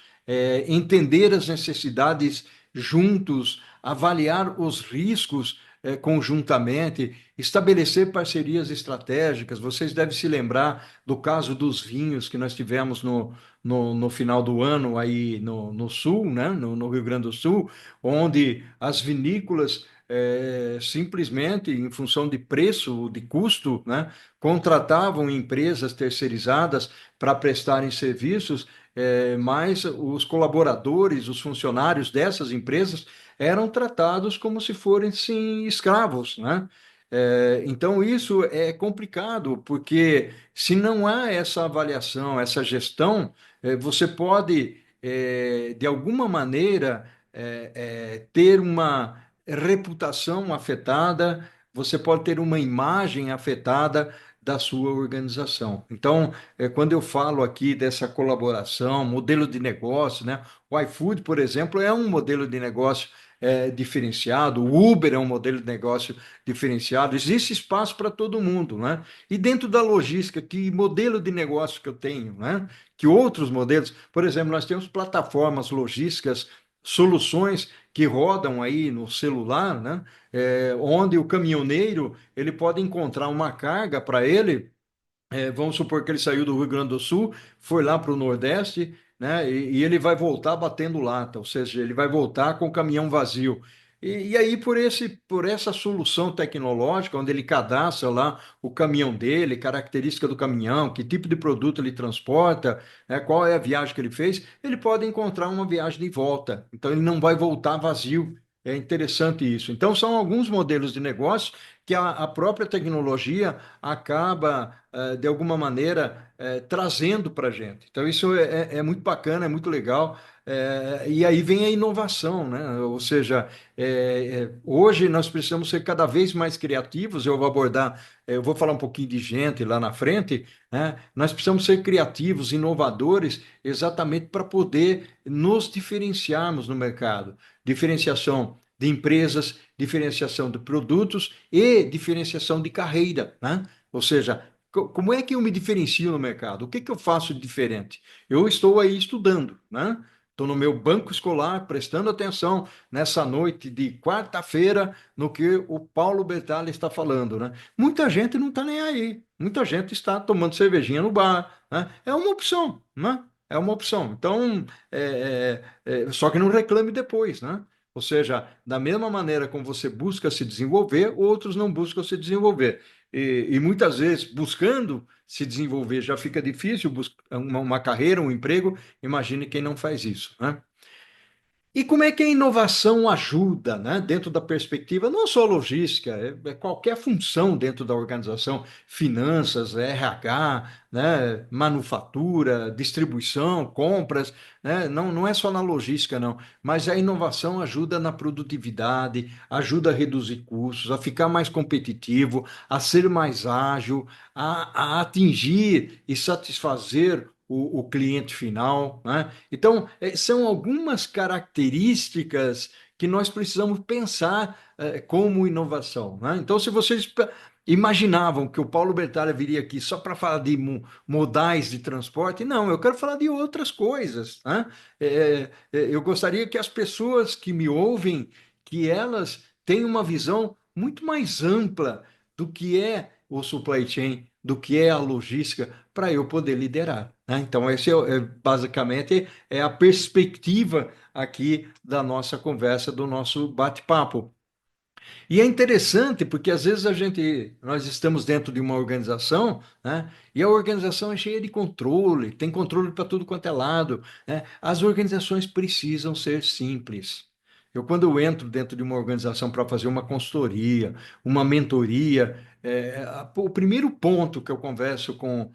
[SPEAKER 1] entender as necessidades juntos, avaliar os riscos conjuntamente, estabelecer parcerias estratégicas. Vocês devem se lembrar do caso dos vinhos que nós tivemos no final do ano aí no Sul, né? No Rio Grande do Sul, onde as vinícolas simplesmente, em função de preço, de custo, né, contratavam empresas terceirizadas para prestarem serviços, mas os colaboradores, os funcionários dessas empresas eram tratados como se fossem escravos, né? Então, isso é complicado, porque se não há essa avaliação, essa gestão, você pode de alguma maneira, ter uma reputação afetada, você pode ter uma imagem afetada da sua organização. Então, quando eu falo aqui dessa colaboração, modelo de negócio, né? O iFood, por exemplo, é um modelo de negócio diferenciado, o Uber é um modelo de negócio diferenciado, existe espaço para todo mundo, né? E dentro da logística, que modelo de negócio que eu tenho, né? Que outros modelos, por exemplo, nós temos plataformas logísticas, soluções que rodam aí no celular, né? Onde o caminhoneiro ele pode encontrar uma carga para ele. Vamos supor que ele saiu do Rio Grande do Sul, foi lá para o Nordeste, né? E ele vai voltar batendo lata, ou seja, ele vai voltar com o caminhão vazio. E aí, por essa solução tecnológica, onde ele cadastra lá o caminhão dele, característica do caminhão, que tipo de produto ele transporta, né, qual é a viagem que ele fez, ele pode encontrar uma viagem de volta. Então, ele não vai voltar vazio. É interessante isso. Então, são alguns modelos de negócio que a própria tecnologia acaba, de alguma maneira, trazendo para a gente. Então, isso é muito bacana, é muito legal. E aí vem a inovação, né? Ou seja, hoje nós precisamos ser cada vez mais criativos. Eu vou abordar, eu vou falar um pouquinho de gente lá na frente, né? Nós precisamos ser criativos, inovadores, exatamente para poder nos diferenciarmos no mercado. Diferenciação de empresas, diferenciação de produtos e diferenciação de carreira, né? Ou seja, como é que eu me diferencio no mercado? O que que eu faço de diferente? Eu estou aí estudando, né? Estou no meu banco escolar, prestando atenção nessa noite de quarta-feira no que o Paulo Bertali está falando, né? Muita gente não está nem aí. Muita gente está tomando cervejinha no bar, né? É uma opção, né? É uma opção. Então, só que não reclame depois, né? Ou seja, da mesma maneira como você busca se desenvolver, outros não buscam se desenvolver. E muitas vezes, buscando se desenvolver, já fica difícil buscar uma carreira, um emprego. Imagine quem não faz isso, né? E como é que a inovação ajuda, né, dentro da perspectiva, não só logística, qualquer função dentro da organização, finanças, RH, né, manufatura, distribuição, compras, né, não é só na logística, não, mas a inovação ajuda na produtividade, ajuda a reduzir custos, a ficar mais competitivo, a ser mais ágil, a atingir e satisfazer o cliente final, né? Então, são algumas características que nós precisamos pensar como inovação, né? Então, se vocês imaginavam que o Paulo Bertalha viria aqui só para falar de modais de transporte, não, eu quero falar de outras coisas, né? Eu gostaria que as pessoas que me ouvem, que elas tenham uma visão muito mais ampla do que é o supply chain, do que é a logística, para eu poder liderar, né? Então, esse basicamente é a perspectiva aqui da nossa conversa, do nosso bate-papo. E é interessante porque às vezes nós estamos dentro de uma organização, né? E a organização é cheia de controle, tem controle para tudo quanto é lado, né? As organizações precisam ser simples. Quando eu entro dentro de uma organização para fazer uma consultoria, uma mentoria, o primeiro ponto que eu converso com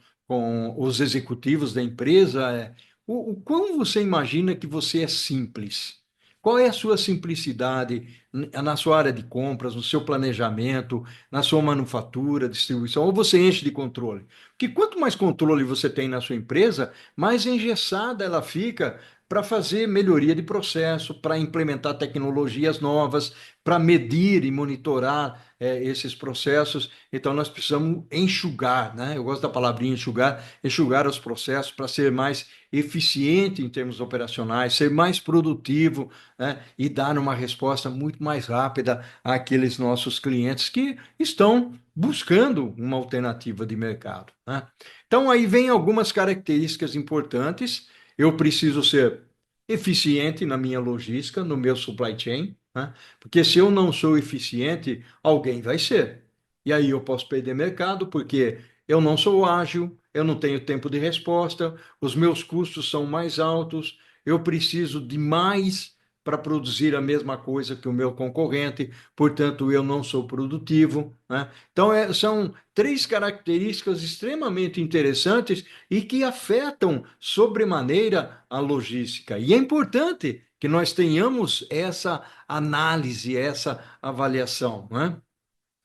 [SPEAKER 1] os executivos da empresa é o quão você imagina que você é simples? Qual é a sua simplicidade na sua área de compras, no seu planejamento, na sua manufatura, distribuição, ou você enche de controle? Porque quanto mais controle você tem na sua empresa, mais engessada ela fica para fazer melhoria de processo, para implementar tecnologias novas, para medir e monitorar esses processos. Então, nós precisamos enxugar, né? Eu gosto da palavrinha enxugar, enxugar os processos para ser mais eficiente em termos operacionais, ser mais produtivo, né? E dar uma resposta muito mais rápida àqueles nossos clientes que estão buscando uma alternativa de mercado, né? Então, aí vem algumas características importantes. Eu preciso ser eficiente na minha logística, no meu supply chain, né? Porque se eu não sou eficiente, alguém vai ser. E aí eu posso perder mercado, porque eu não sou ágil, eu não tenho tempo de resposta, os meus custos são mais altos, eu preciso de mais para produzir a mesma coisa que o meu concorrente, portanto, eu não sou produtivo, né? Então, são três características extremamente interessantes e que afetam sobremaneira a logística. E é importante que nós tenhamos essa análise, essa avaliação, né?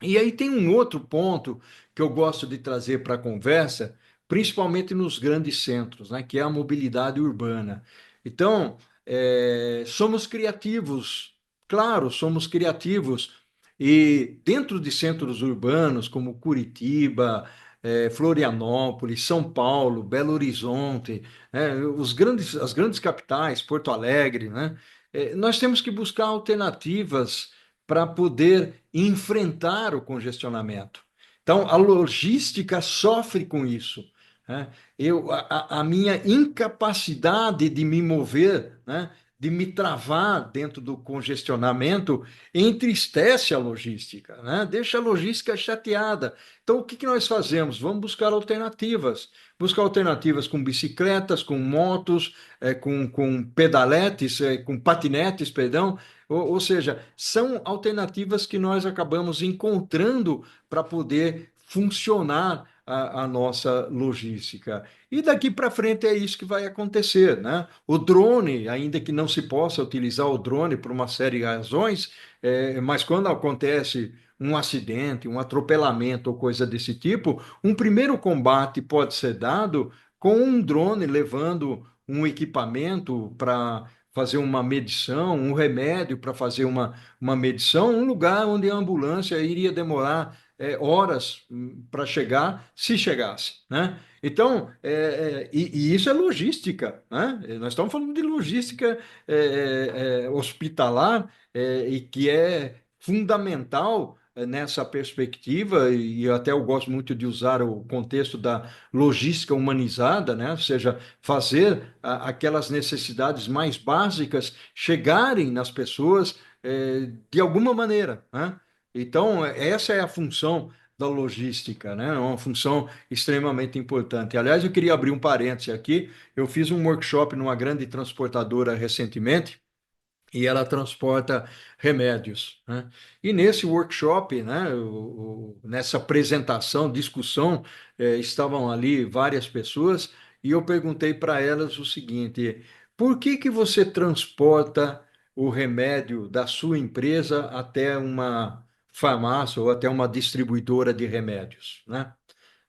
[SPEAKER 1] E aí tem um outro ponto que eu gosto de trazer para a conversa, principalmente nos grandes centros, né, que é a mobilidade urbana. Então, somos criativos, claro, somos criativos. E dentro de centros urbanos como Curitiba, Florianópolis, São Paulo, Belo Horizonte, as grandes capitais, Porto Alegre, né, nós temos que buscar alternativas para poder enfrentar o congestionamento. Então, a logística sofre com isso, né? A minha incapacidade de me mover, né, de me travar dentro do congestionamento, entristece a logística, né? Deixa a logística chateada. Então, o que que nós fazemos? Vamos buscar alternativas. Buscar alternativas com bicicletas, com motos, com pedaletes, com patinetes, perdão, ou seja, são alternativas que nós acabamos encontrando para poder funcionar a nossa logística. E daqui para frente é isso que vai acontecer, né? O drone, ainda que não se possa utilizar o drone por uma série de razões, mas quando acontece um acidente, um atropelamento ou coisa desse tipo, um primeiro combate pode ser dado com um drone levando um equipamento para fazer uma medição, um remédio para fazer uma medição, um lugar onde a ambulância iria demorar horas para chegar, se chegasse, né? Então, e isso é logística, né? Nós estamos falando de logística hospitalar e que é fundamental nessa perspectiva, e até eu gosto muito de usar o contexto da logística humanizada, né? Ou seja, fazer aquelas necessidades mais básicas chegarem nas pessoas de alguma maneira, né? Então, essa é a função da logística, né? É uma função extremamente importante. Aliás, eu queria abrir um parêntese aqui. Eu fiz um workshop numa grande transportadora recentemente e ela transporta remédios, né? E nesse workshop, né, nessa apresentação, discussão, estavam ali várias pessoas e eu perguntei para elas o seguinte: por que que você transporta o remédio da sua empresa até uma farmácia ou até uma distribuidora de remédios, né?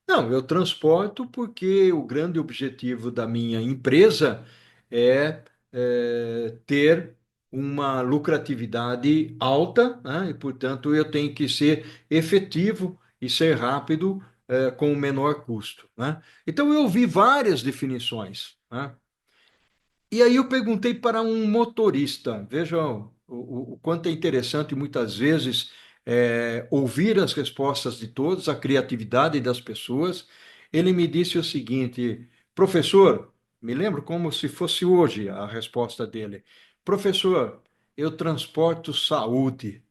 [SPEAKER 1] Não, eu transporto porque o grande objetivo da minha empresa é, ter uma lucratividade alta, né? E, portanto, eu tenho que ser efetivo e ser rápido, com o menor custo, né? Então, eu ouvi várias definições, né? E aí eu perguntei para um motorista, vejam o quanto é interessante muitas vezes ouvir as respostas de todos, a criatividade das pessoas. Ele me disse o seguinte: professor, me lembro como se fosse hoje a resposta dele. Professor, eu transporto saúde.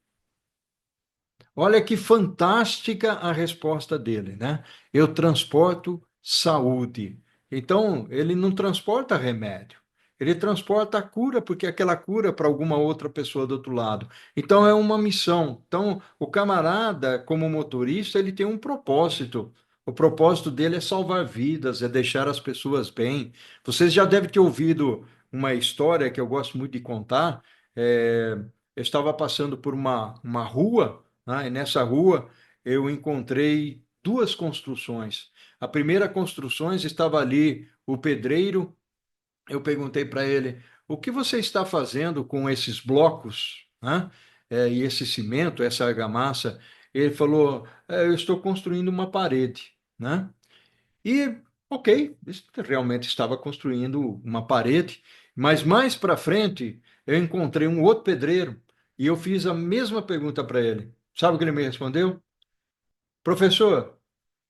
[SPEAKER 1] Olha que fantástica a resposta dele, né? Eu transporto saúde. Então, ele não transporta remédio. Ele transporta a cura, porque aquela cura é para alguma outra pessoa do outro lado. Então, é uma missão. Então, o camarada, como motorista, ele tem um propósito. O propósito dele é salvar vidas, é deixar as pessoas bem. Vocês já devem ter ouvido uma história que eu gosto muito de contar. Eu estava passando por uma rua, né? E nessa rua eu encontrei duas construções. A primeira construção estava ali o pedreiro. Eu perguntei para ele: o que você está fazendo com esses blocos, né? E esse cimento, essa argamassa? Ele falou: eu estou construindo uma parede, né? E, ok, realmente estava construindo uma parede, mas mais para frente eu encontrei um outro pedreiro e eu fiz a mesma pergunta para ele. Sabe o que ele me respondeu? Professor,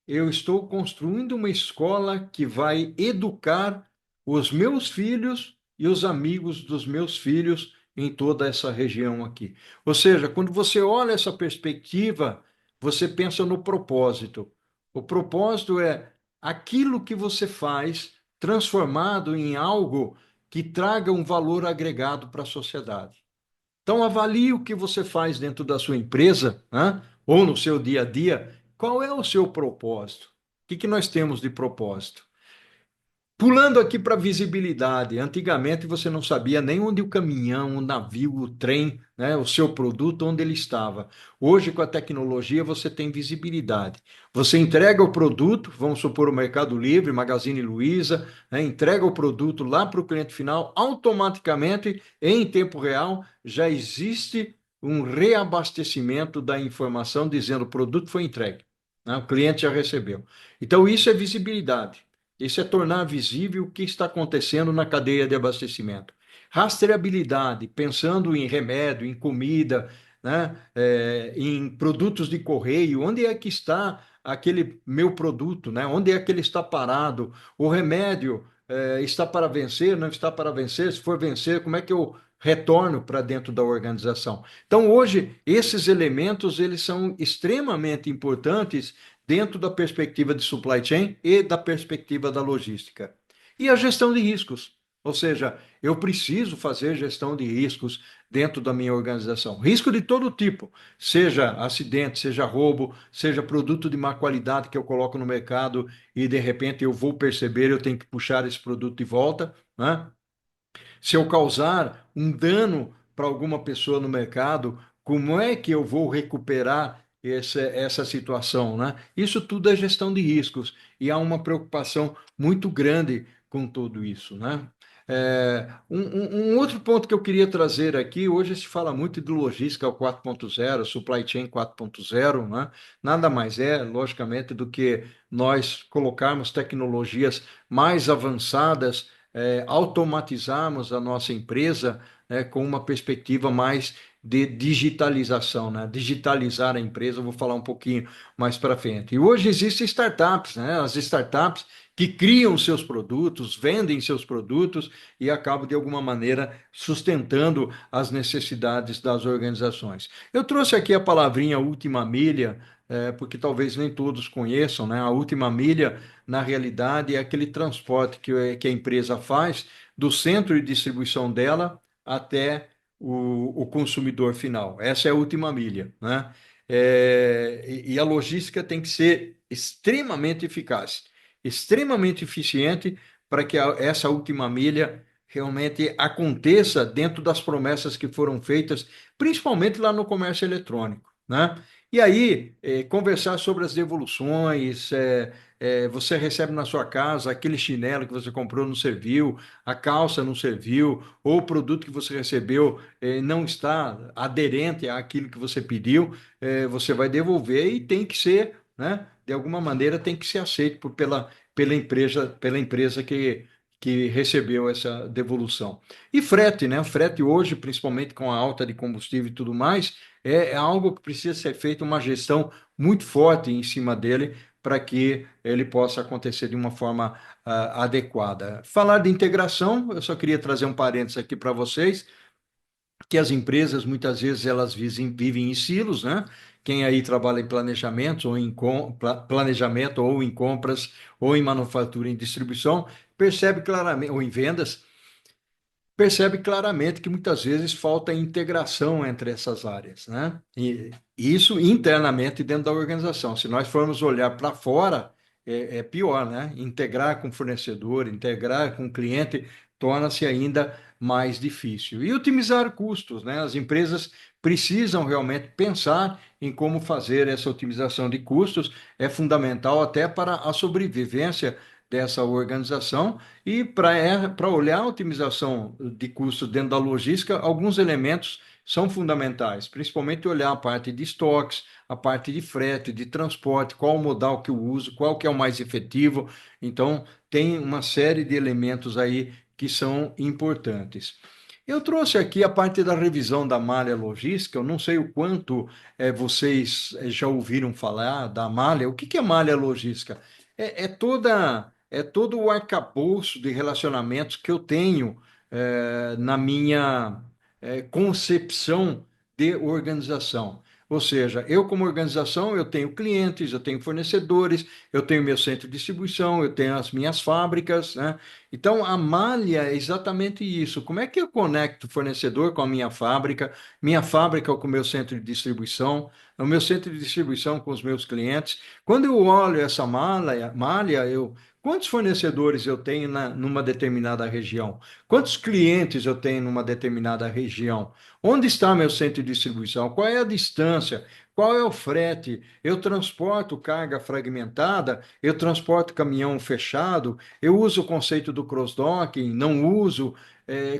[SPEAKER 1] eu estou construindo uma escola que vai educar os meus filhos e os amigos dos meus filhos em toda essa região aqui. Ou seja, quando você olha essa perspectiva, você pensa no propósito. O propósito é aquilo que você faz transformado em algo que traga um valor agregado para a sociedade. Então, avalie o que você faz dentro da sua empresa, né? Ou no seu dia a dia. Qual é o seu propósito? O que que nós temos de propósito? Pulando aqui para visibilidade, antigamente você não sabia nem onde o caminhão, o navio, o trem, né, o seu produto, onde ele estava. Hoje, com a tecnologia, você tem visibilidade. Você entrega o produto, vamos supor o Mercado Livre, Magazine Luiza, né, entrega o produto lá para o cliente final, automaticamente, em tempo real, já existe um reabastecimento da informação dizendo o produto foi entregue, né, o cliente já recebeu. Então, isso é visibilidade. Isso é tornar visível o que está acontecendo na cadeia de abastecimento. Rastreabilidade, pensando em remédio, em comida, né? Em produtos de correio, onde é que está aquele meu produto, né? Onde é que ele está parado? O remédio está para vencer, não está para vencer? Se for vencer, como é que eu retorno para dentro da organização? Então, hoje, esses elementos eles são extremamente importantes dentro da perspectiva de supply chain e da perspectiva da logística. E a gestão de riscos, ou seja, eu preciso fazer gestão de riscos dentro da minha organização. Risco de todo tipo, seja acidente, seja roubo, seja produto de má qualidade que eu coloco no mercado e de repente eu vou perceber, eu tenho que puxar esse produto de volta, né? Se eu causar um dano para alguma pessoa no mercado, como é que eu vou recuperar essa situação, né? Isso tudo é gestão de riscos e há uma preocupação muito grande com tudo isso, né? Um outro ponto que eu queria trazer aqui, hoje se fala muito de logística 4.0, supply chain 4.0, né? Nada mais é, logicamente, do que nós colocarmos tecnologias mais avançadas, automatizarmos a nossa empresa, né, com uma perspectiva mais de digitalização, né? Digitalizar a empresa, eu vou falar um pouquinho mais para frente. E hoje existem startups, né? As startups que criam seus produtos, vendem seus produtos e acabam, de alguma maneira, sustentando as necessidades das organizações. Eu trouxe aqui a palavrinha última milha, porque talvez nem todos conheçam, né? A última milha, na realidade, é aquele transporte que a empresa faz do centro de distribuição dela até o consumidor final. Essa é a última milha, né? E a logística tem que ser extremamente eficaz, extremamente eficiente para que essa última milha realmente aconteça dentro das promessas que foram feitas, principalmente lá no comércio eletrônico, né? E aí, conversar sobre as devoluções, você recebe na sua casa aquele chinelo que você comprou não serviu, a calça não serviu, ou o produto que você recebeu não está aderente àquilo que você pediu, você vai devolver e tem que ser, né, de alguma maneira, tem que ser aceito pela empresa que recebeu essa devolução. E frete, né? O frete hoje, principalmente com a alta de combustível e tudo mais, é algo que precisa ser feita uma gestão muito forte em cima dele para que ele possa acontecer de uma forma adequada. Falar de integração, eu só queria trazer um parênteses aqui para vocês, que as empresas muitas vezes elas vivem em silos, né? Quem aí trabalha em planejamento ou planejamento ou em compras ou em manufatura e em distribuição, percebe claramente, ou em vendas, percebe claramente que muitas vezes falta integração entre essas áreas, né? E isso internamente dentro da organização. Se nós formos olhar para fora, é pior, né? Integrar com fornecedor, integrar com cliente, torna-se ainda mais difícil. E otimizar custos, né? As empresas precisam realmente pensar em como fazer essa otimização de custos, é fundamental até para a sobrevivência dessa organização e para olhar a otimização de custos dentro da logística, alguns elementos são fundamentais, principalmente olhar a parte de estoques, a parte de frete, de transporte, qual o modal que eu uso, qual que é o mais efetivo. Então, tem uma série de elementos aí que são importantes. Eu trouxe aqui a parte da revisão da malha logística. Eu não sei o quanto vocês já ouviram falar da malha. O que que é malha logística? É todo o arcabouço de relacionamentos que eu tenho na minha concepção de organização. Ou seja, eu como organização, eu tenho clientes, eu tenho fornecedores, eu tenho meu centro de distribuição, eu tenho as minhas fábricas, né? Então, a malha é exatamente isso. Como é que eu conecto o fornecedor com a minha fábrica com o meu centro de distribuição, o meu centro de distribuição com os meus clientes? Quando eu olho essa malha, quantos fornecedores eu tenho numa determinada região? Quantos clientes eu tenho numa determinada região? Onde está meu centro de distribuição? Qual é a distância? Qual é o frete? Eu transporto carga fragmentada? Eu transporto caminhão fechado? Eu uso o conceito do cross-docking? Não uso?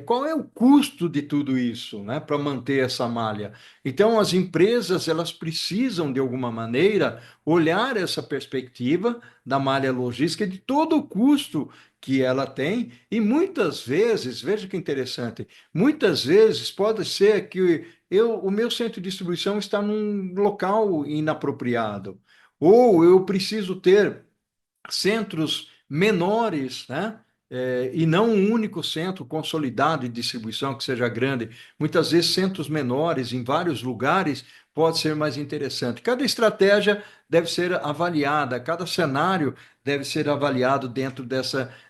[SPEAKER 1] Qual é o custo de tudo isso, né, para manter essa malha? Então, as empresas elas precisam, de alguma maneira, olhar essa perspectiva da malha logística de todo o custo que ela tem, e muitas vezes, veja que interessante, muitas vezes pode ser que o meu centro de distribuição está num local inapropriado, ou eu preciso ter centros menores, né? E não um único centro consolidado de distribuição que seja grande. Muitas vezes centros menores em vários lugares pode ser mais interessante. Cada estratégia deve ser avaliada, cada cenário deve ser avaliado dentro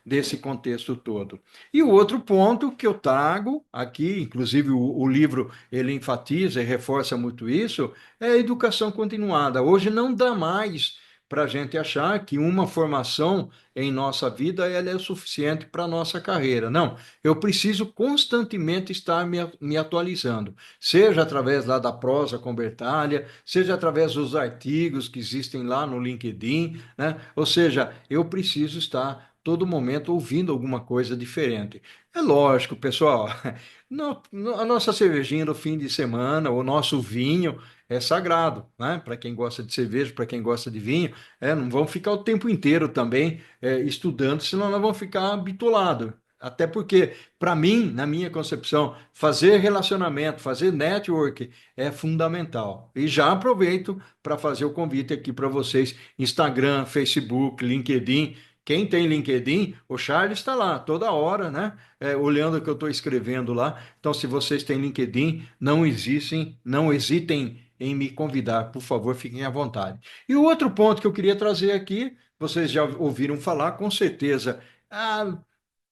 [SPEAKER 1] desse contexto todo. E o outro ponto que eu trago aqui, inclusive o livro ele enfatiza e reforça muito isso, é a educação continuada. Hoje não dá mais para a gente achar que uma formação em nossa vida ela é o suficiente para a nossa carreira. Não, eu preciso constantemente estar me atualizando, seja através lá da prosa convertália, seja através dos artigos que existem lá no LinkedIn, né? Ou seja, eu preciso estar todo momento ouvindo alguma coisa diferente. É lógico, pessoal, a nossa cervejinha no fim de semana, o nosso vinho é sagrado, né? Para quem gosta de cerveja, para quem gosta de vinho, não vamos ficar o tempo inteiro também estudando, senão nós vamos ficar bitolados. Até porque, para mim, na minha concepção, fazer relacionamento, fazer network é fundamental. E já aproveito para fazer o convite aqui para vocês: Instagram, Facebook, LinkedIn. Quem tem LinkedIn, o Charles está lá toda hora, né? Olhando o que eu estou escrevendo lá. Então, se vocês têm LinkedIn, não hesitem em me convidar, por favor, fiquem à vontade. E o outro ponto que eu queria trazer aqui, vocês já ouviram falar, com certeza,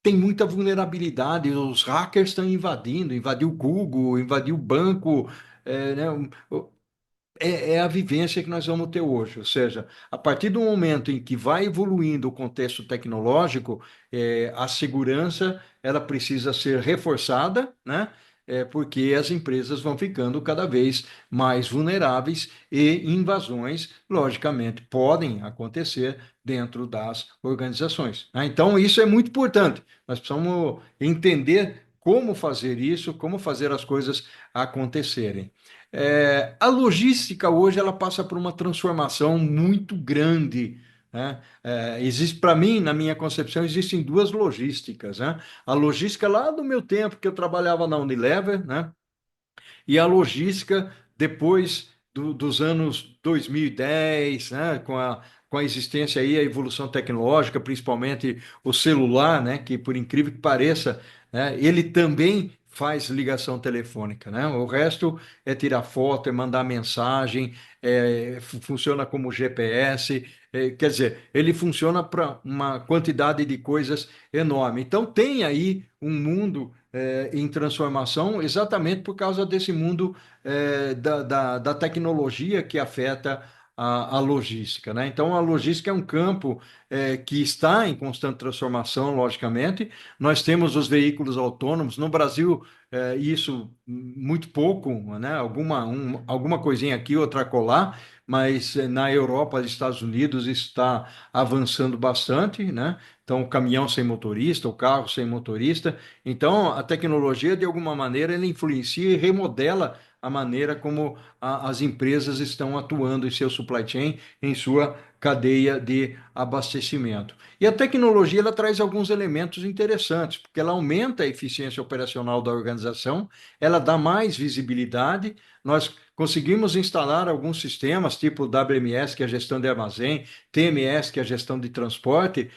[SPEAKER 1] tem muita vulnerabilidade, os hackers estão invadiu o Google, invadiu o banco, né? É a vivência que nós vamos ter hoje. Ou seja, a partir do momento em que vai evoluindo o contexto tecnológico, a segurança ela precisa ser reforçada, né? Porque as empresas vão ficando cada vez mais vulneráveis e invasões, logicamente, podem acontecer dentro das organizações, né? Então, isso é muito importante. Nós precisamos entender como fazer isso, como fazer as coisas acontecerem. A logística hoje ela passa por uma transformação muito grande, né? Existe para mim, na minha concepção, existem duas logísticas, né? A logística lá do meu tempo que eu trabalhava na Unilever, né? E a logística depois dos anos 2010, né, com a existência aí, a evolução tecnológica, principalmente o celular, né, que por incrível que pareça, né, ele também faz ligação telefônica, né? O resto é tirar foto, é mandar mensagem, funciona como GPS, quer dizer, ele funciona para uma quantidade de coisas enorme. Então tem aí um mundo em transformação, exatamente por causa desse mundo da tecnologia que afeta a logística, né? Então, a logística é um campo que está em constante transformação, logicamente. Nós temos os veículos autônomos. No Brasil, isso muito pouco, né? Alguma coisinha aqui, outra colar, mas na Europa, nos Estados Unidos, está avançando bastante, né? Então, o caminhão sem motorista, o carro sem motorista. Então, a tecnologia, de alguma maneira, ela influencia e remodela a maneira como as empresas estão atuando em seu supply chain, em sua cadeia de abastecimento. E a tecnologia ela traz alguns elementos interessantes, porque ela aumenta a eficiência operacional da organização, ela dá mais visibilidade, nós conseguimos instalar alguns sistemas, tipo o WMS, que é a gestão de armazém, TMS, que é a gestão de transporte,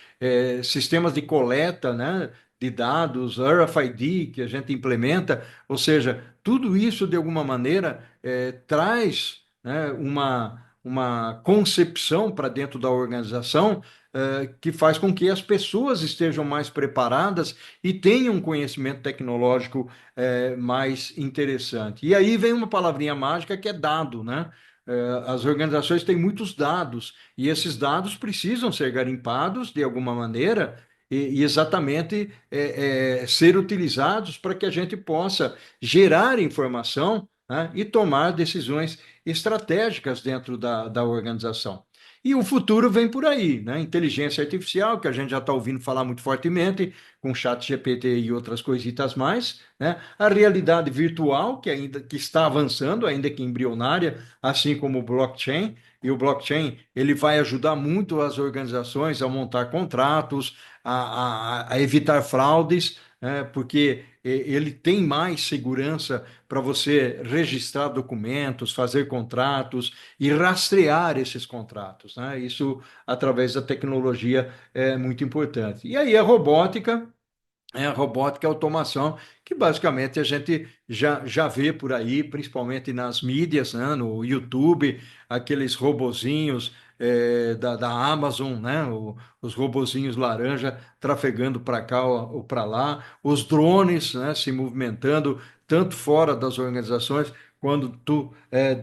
[SPEAKER 1] sistemas de coleta, né, de dados, RFID que a gente implementa, ou seja, tudo isso de alguma maneira traz né, uma concepção para dentro da organização que faz com que as pessoas estejam mais preparadas e tenham um conhecimento tecnológico mais interessante. E aí vem uma palavrinha mágica que é dado, né? As organizações têm muitos dados e esses dados precisam ser garimpados de alguma maneira e exatamente ser utilizados para que a gente possa gerar informação, né, e tomar decisões estratégicas dentro da organização. E o futuro vem por aí, né? Inteligência artificial, que a gente já está ouvindo falar muito fortemente, com chat GPT e outras coisitas mais, né? A realidade virtual, que ainda que está avançando, ainda que embrionária, assim como o blockchain. E o blockchain ele vai ajudar muito as organizações a montar contratos, a evitar fraudes, né? Porque ele tem mais segurança para você registrar documentos, fazer contratos e rastrear esses contratos, né? Isso através da tecnologia é muito importante. E aí a robótica e a automação, que basicamente a gente já vê por aí, principalmente nas mídias, né, no YouTube, aqueles robozinhos da Amazon, né, os robozinhos laranja trafegando para cá ou para lá, os drones, né, se movimentando tanto fora das organizações quanto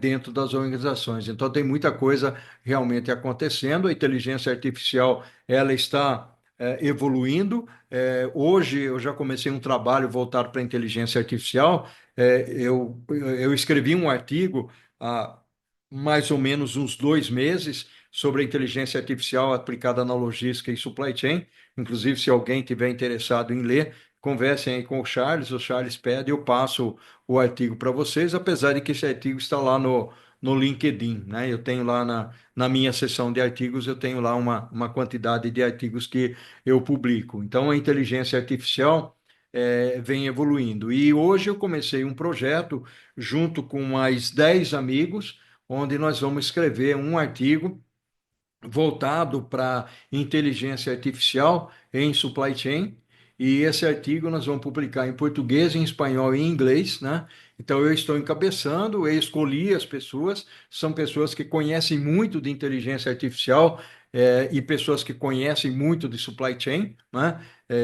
[SPEAKER 1] dentro das organizações. Então tem muita coisa realmente acontecendo. A inteligência artificial ela está evoluindo. Hoje eu já comecei um trabalho voltado para a inteligência artificial. Eu escrevi um artigo há mais ou menos uns 2 meses sobre a inteligência artificial aplicada na logística e supply chain. Inclusive, se alguém tiver interessado em ler, conversem aí com o Charles pede, eu passo o artigo para vocês, apesar de que esse artigo está lá no LinkedIn, né? Eu tenho lá na minha seção de artigos, eu tenho lá uma quantidade de artigos que eu publico. Então, a inteligência artificial vem evoluindo. E hoje eu comecei um projeto junto com mais 10 amigos, onde nós vamos escrever um artigo voltado para inteligência artificial em supply chain. E esse artigo nós vamos publicar em português, em espanhol e em inglês, né? Então eu estou encabeçando, eu escolhi as pessoas, são pessoas que conhecem muito de inteligência artificial e pessoas que conhecem muito de supply chain, né?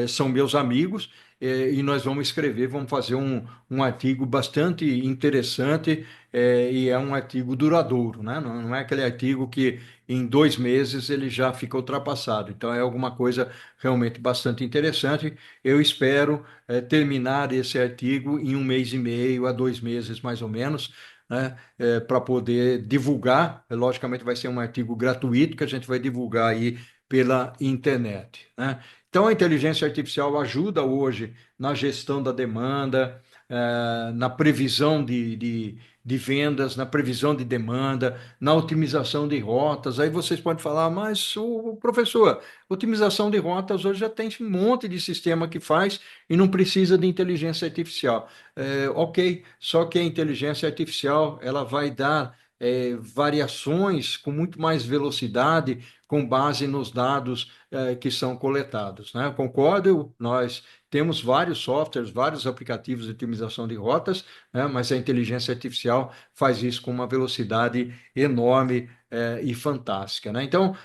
[SPEAKER 1] São meus amigos e nós vamos escrever, vamos fazer um artigo bastante interessante e é um artigo duradouro, né? Não é aquele artigo que em 2 meses ele já fica ultrapassado. Então é alguma coisa realmente bastante interessante. Eu espero terminar esse artigo em 1 mês e meio a 2 meses, mais ou menos, né, para poder divulgar. Logicamente vai ser um artigo gratuito que a gente vai divulgar aí pela internet, né? Então a inteligência artificial ajuda hoje na gestão da demanda, na previsão de vendas, na previsão de demanda, na otimização de rotas. Aí vocês podem falar, mas o professor, otimização de rotas hoje já tem um monte de sistema que faz e não precisa de inteligência artificial. Ok, só que a inteligência artificial ela vai dar variações com muito mais velocidade com base nos dados que são coletados, né? Concordo, nós temos vários softwares, vários aplicativos de otimização de rotas, né? Mas a inteligência artificial faz isso com uma velocidade enorme e fantástica, né? Então,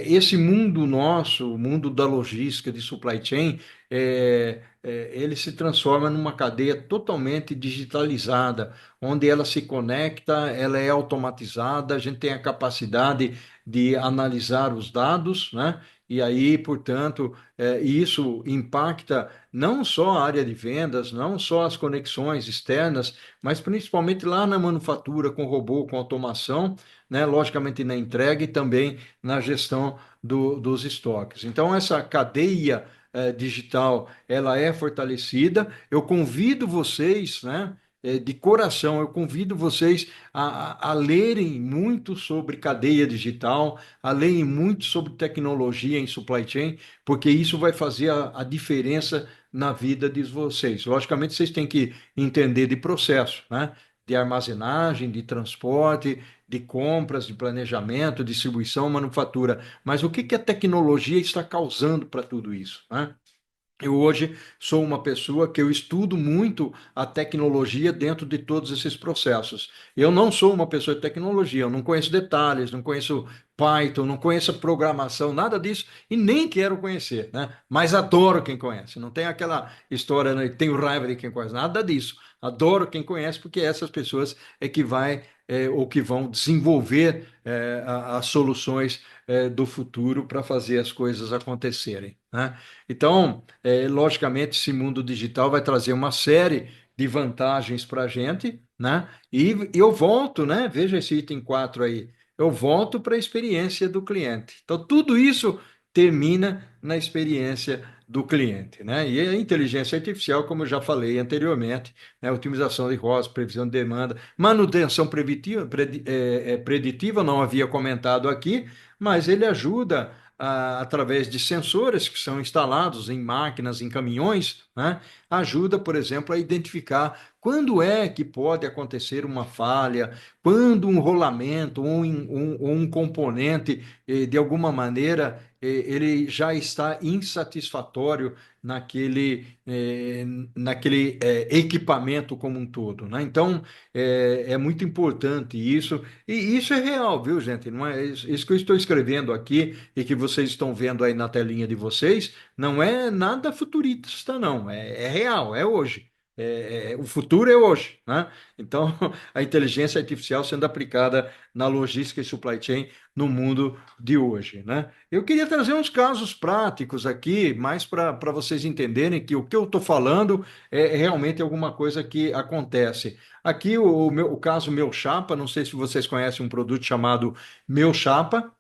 [SPEAKER 1] esse mundo nosso, o mundo da logística, de supply chain, ele se transforma numa cadeia totalmente digitalizada, onde ela se conecta, ela é automatizada, a gente tem a capacidade de analisar os dados, né? E aí, portanto, isso impacta não só a área de vendas, não só as conexões externas, mas principalmente lá na manufatura, com robô, com automação, né? Logicamente na entrega e também na gestão dos estoques. Então, essa cadeia digital, ela é fortalecida. Eu convido vocês, né? De coração, eu convido vocês a lerem muito sobre cadeia digital, a lerem muito sobre tecnologia em supply chain, porque isso vai fazer a diferença na vida de vocês. Logicamente, vocês têm que entender de processo, né? De armazenagem, de transporte, de compras, de planejamento, distribuição, manufatura. Mas o que que a tecnologia está causando para tudo isso, né? Eu hoje sou uma pessoa que eu estudo muito a tecnologia dentro de todos esses processos. Eu não sou uma pessoa de tecnologia, eu não conheço detalhes, não conheço Python, não conheço programação, nada disso, e nem quero conhecer, né? Mas adoro quem conhece. Não tem aquela história, né? Tenho raiva de quem conhece, nada disso. Adoro quem conhece, porque essas pessoas é que vai, ou que vão desenvolver as soluções do futuro para fazer as coisas acontecerem, né? Então, logicamente, esse mundo digital vai trazer uma série de vantagens para a gente, né? E eu volto, né? Veja esse item 4 aí. Eu volto para a experiência do cliente. Então, tudo isso termina na experiência do cliente, né? E a inteligência artificial, como eu já falei anteriormente, né? Otimização de rotas, previsão de demanda, manutenção preventiva, preditiva, não havia comentado aqui, mas ele ajuda através de sensores que são instalados em máquinas, em caminhões, né, ajuda, por exemplo, a identificar quando é que pode acontecer uma falha, quando um rolamento ou um componente, de alguma maneira, ele já está insatisfatório naquele, equipamento como um todo, né? Então, é muito importante isso, e isso é real, viu, gente? Não é isso que eu estou escrevendo aqui e que vocês estão vendo aí na telinha de vocês, não é nada futurista, não. É real, é hoje. O futuro é hoje, né? Então, a inteligência artificial sendo aplicada na logística e supply chain no mundo de hoje, né? Eu queria trazer uns casos práticos aqui, mais para vocês entenderem que o que eu estou falando é realmente alguma coisa que acontece. Aqui o caso Meu Chapa, não sei se vocês conhecem um produto chamado Meu Chapa.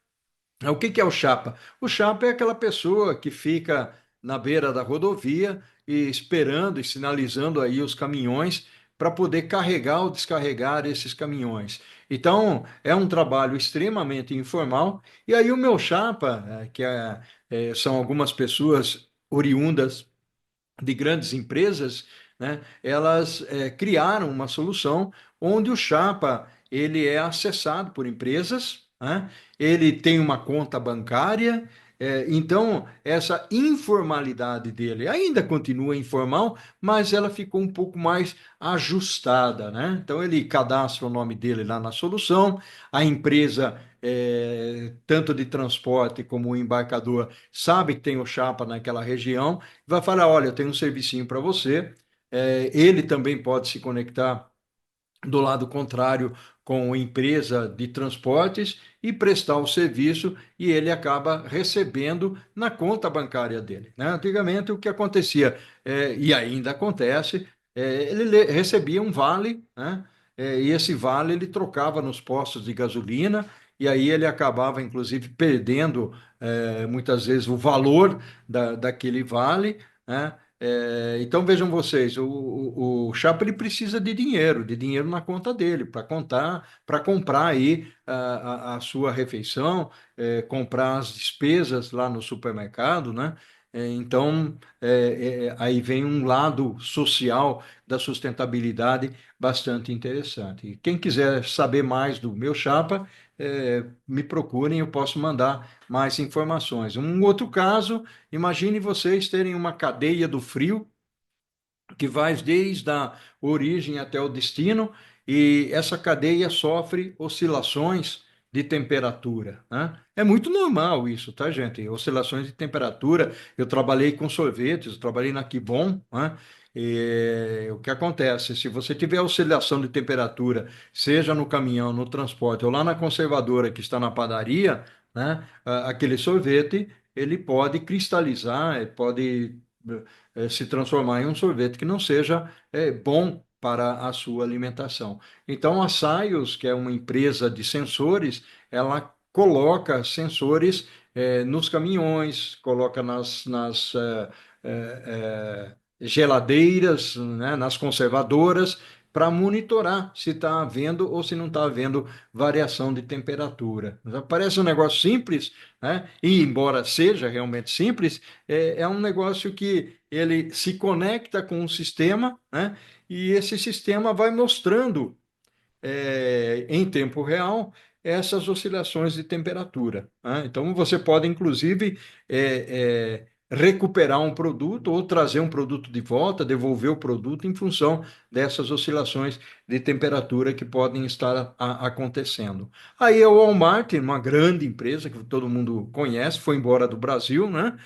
[SPEAKER 1] O que que é o chapa? O chapa é aquela pessoa que fica na beira da rodovia e esperando e sinalizando aí os caminhões para poder carregar ou descarregar esses caminhões. Então, é um trabalho extremamente informal. E aí o meu chapa, são algumas pessoas oriundas de grandes empresas, né, elas criaram uma solução onde o Chapa ele é acessado por empresas, né, ele tem uma conta bancária, então essa informalidade dele ainda continua informal, mas ela ficou um pouco mais ajustada, né? Então ele cadastra o nome dele lá na solução, a empresa tanto de transporte como o embarcador sabe que tem o Chapa naquela região, vai falar: olha, eu tenho um servicinho para você. Ele também pode se conectar do lado contrário com a empresa de transportes e prestar o serviço e ele acaba recebendo na conta bancária dele, né? Antigamente o que acontecia, e ainda acontece, ele recebia um vale, né? E esse vale ele trocava nos postos de gasolina e aí ele acabava inclusive perdendo muitas vezes o valor daquele vale, né? Então vejam vocês, o Chapa ele precisa de dinheiro na conta dele para contar, para comprar aí a sua refeição, comprar as despesas lá no supermercado, né? Então aí vem um lado social da sustentabilidade bastante interessante. E quem quiser saber mais do meu Chapa, me procurem, eu posso mandar mais informações. Um outro caso. Imagine vocês terem uma cadeia do frio que vai desde a origem até o destino, e essa cadeia sofre oscilações de temperatura, né? É muito normal isso, tá, gente? Oscilações de temperatura. Eu trabalhei com sorvetes, eu trabalhei na Kibon, né? E o que acontece? Se você tiver oscilação de temperatura, seja no caminhão, no transporte ou lá na conservadora que está na padaria, né? Aquele sorvete ele pode cristalizar, ele pode se transformar em um sorvete que não seja bom para a sua alimentação. Então, a Saios, que é uma empresa de sensores, ela coloca sensores nos caminhões, coloca nas geladeiras, né, nas conservadoras, para monitorar se está havendo ou se não está havendo variação de temperatura. Parece um negócio simples, né? E embora seja realmente simples, é um negócio que ele se conecta com um sistema, né? E esse sistema vai mostrando em tempo real essas oscilações de temperatura, né? Então você pode inclusive recuperar um produto ou trazer um produto de volta, devolver o produto em função dessas oscilações de temperatura que podem estar acontecendo. Aí a Walmart, uma grande empresa que todo mundo conhece, foi embora do Brasil, né?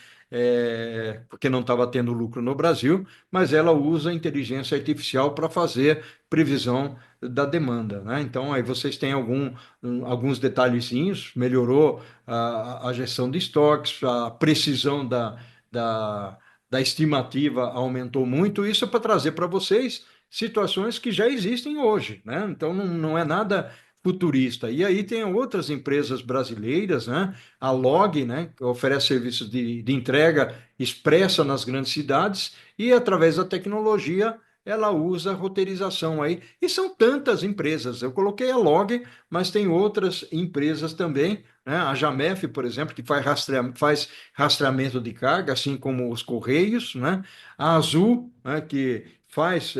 [SPEAKER 1] Porque não estava tendo lucro no Brasil, mas ela usa a inteligência artificial para fazer previsão da demanda, né? Então, aí vocês têm alguns detalhezinhos, melhorou a gestão de estoques, a precisão da, da estimativa aumentou muito. Isso é para trazer para vocês situações que já existem hoje, né? Então, não é nada futurista. E aí tem outras empresas brasileiras, né? A Log, né? Que oferece serviços de entrega expressa nas grandes cidades e através da tecnologia ela usa roteirização aí. E são tantas empresas. Eu coloquei a Log, mas tem outras empresas também, né? A Jamef, por exemplo, que faz rastreamento de carga, assim como os Correios, né? A Azul, né, que faz,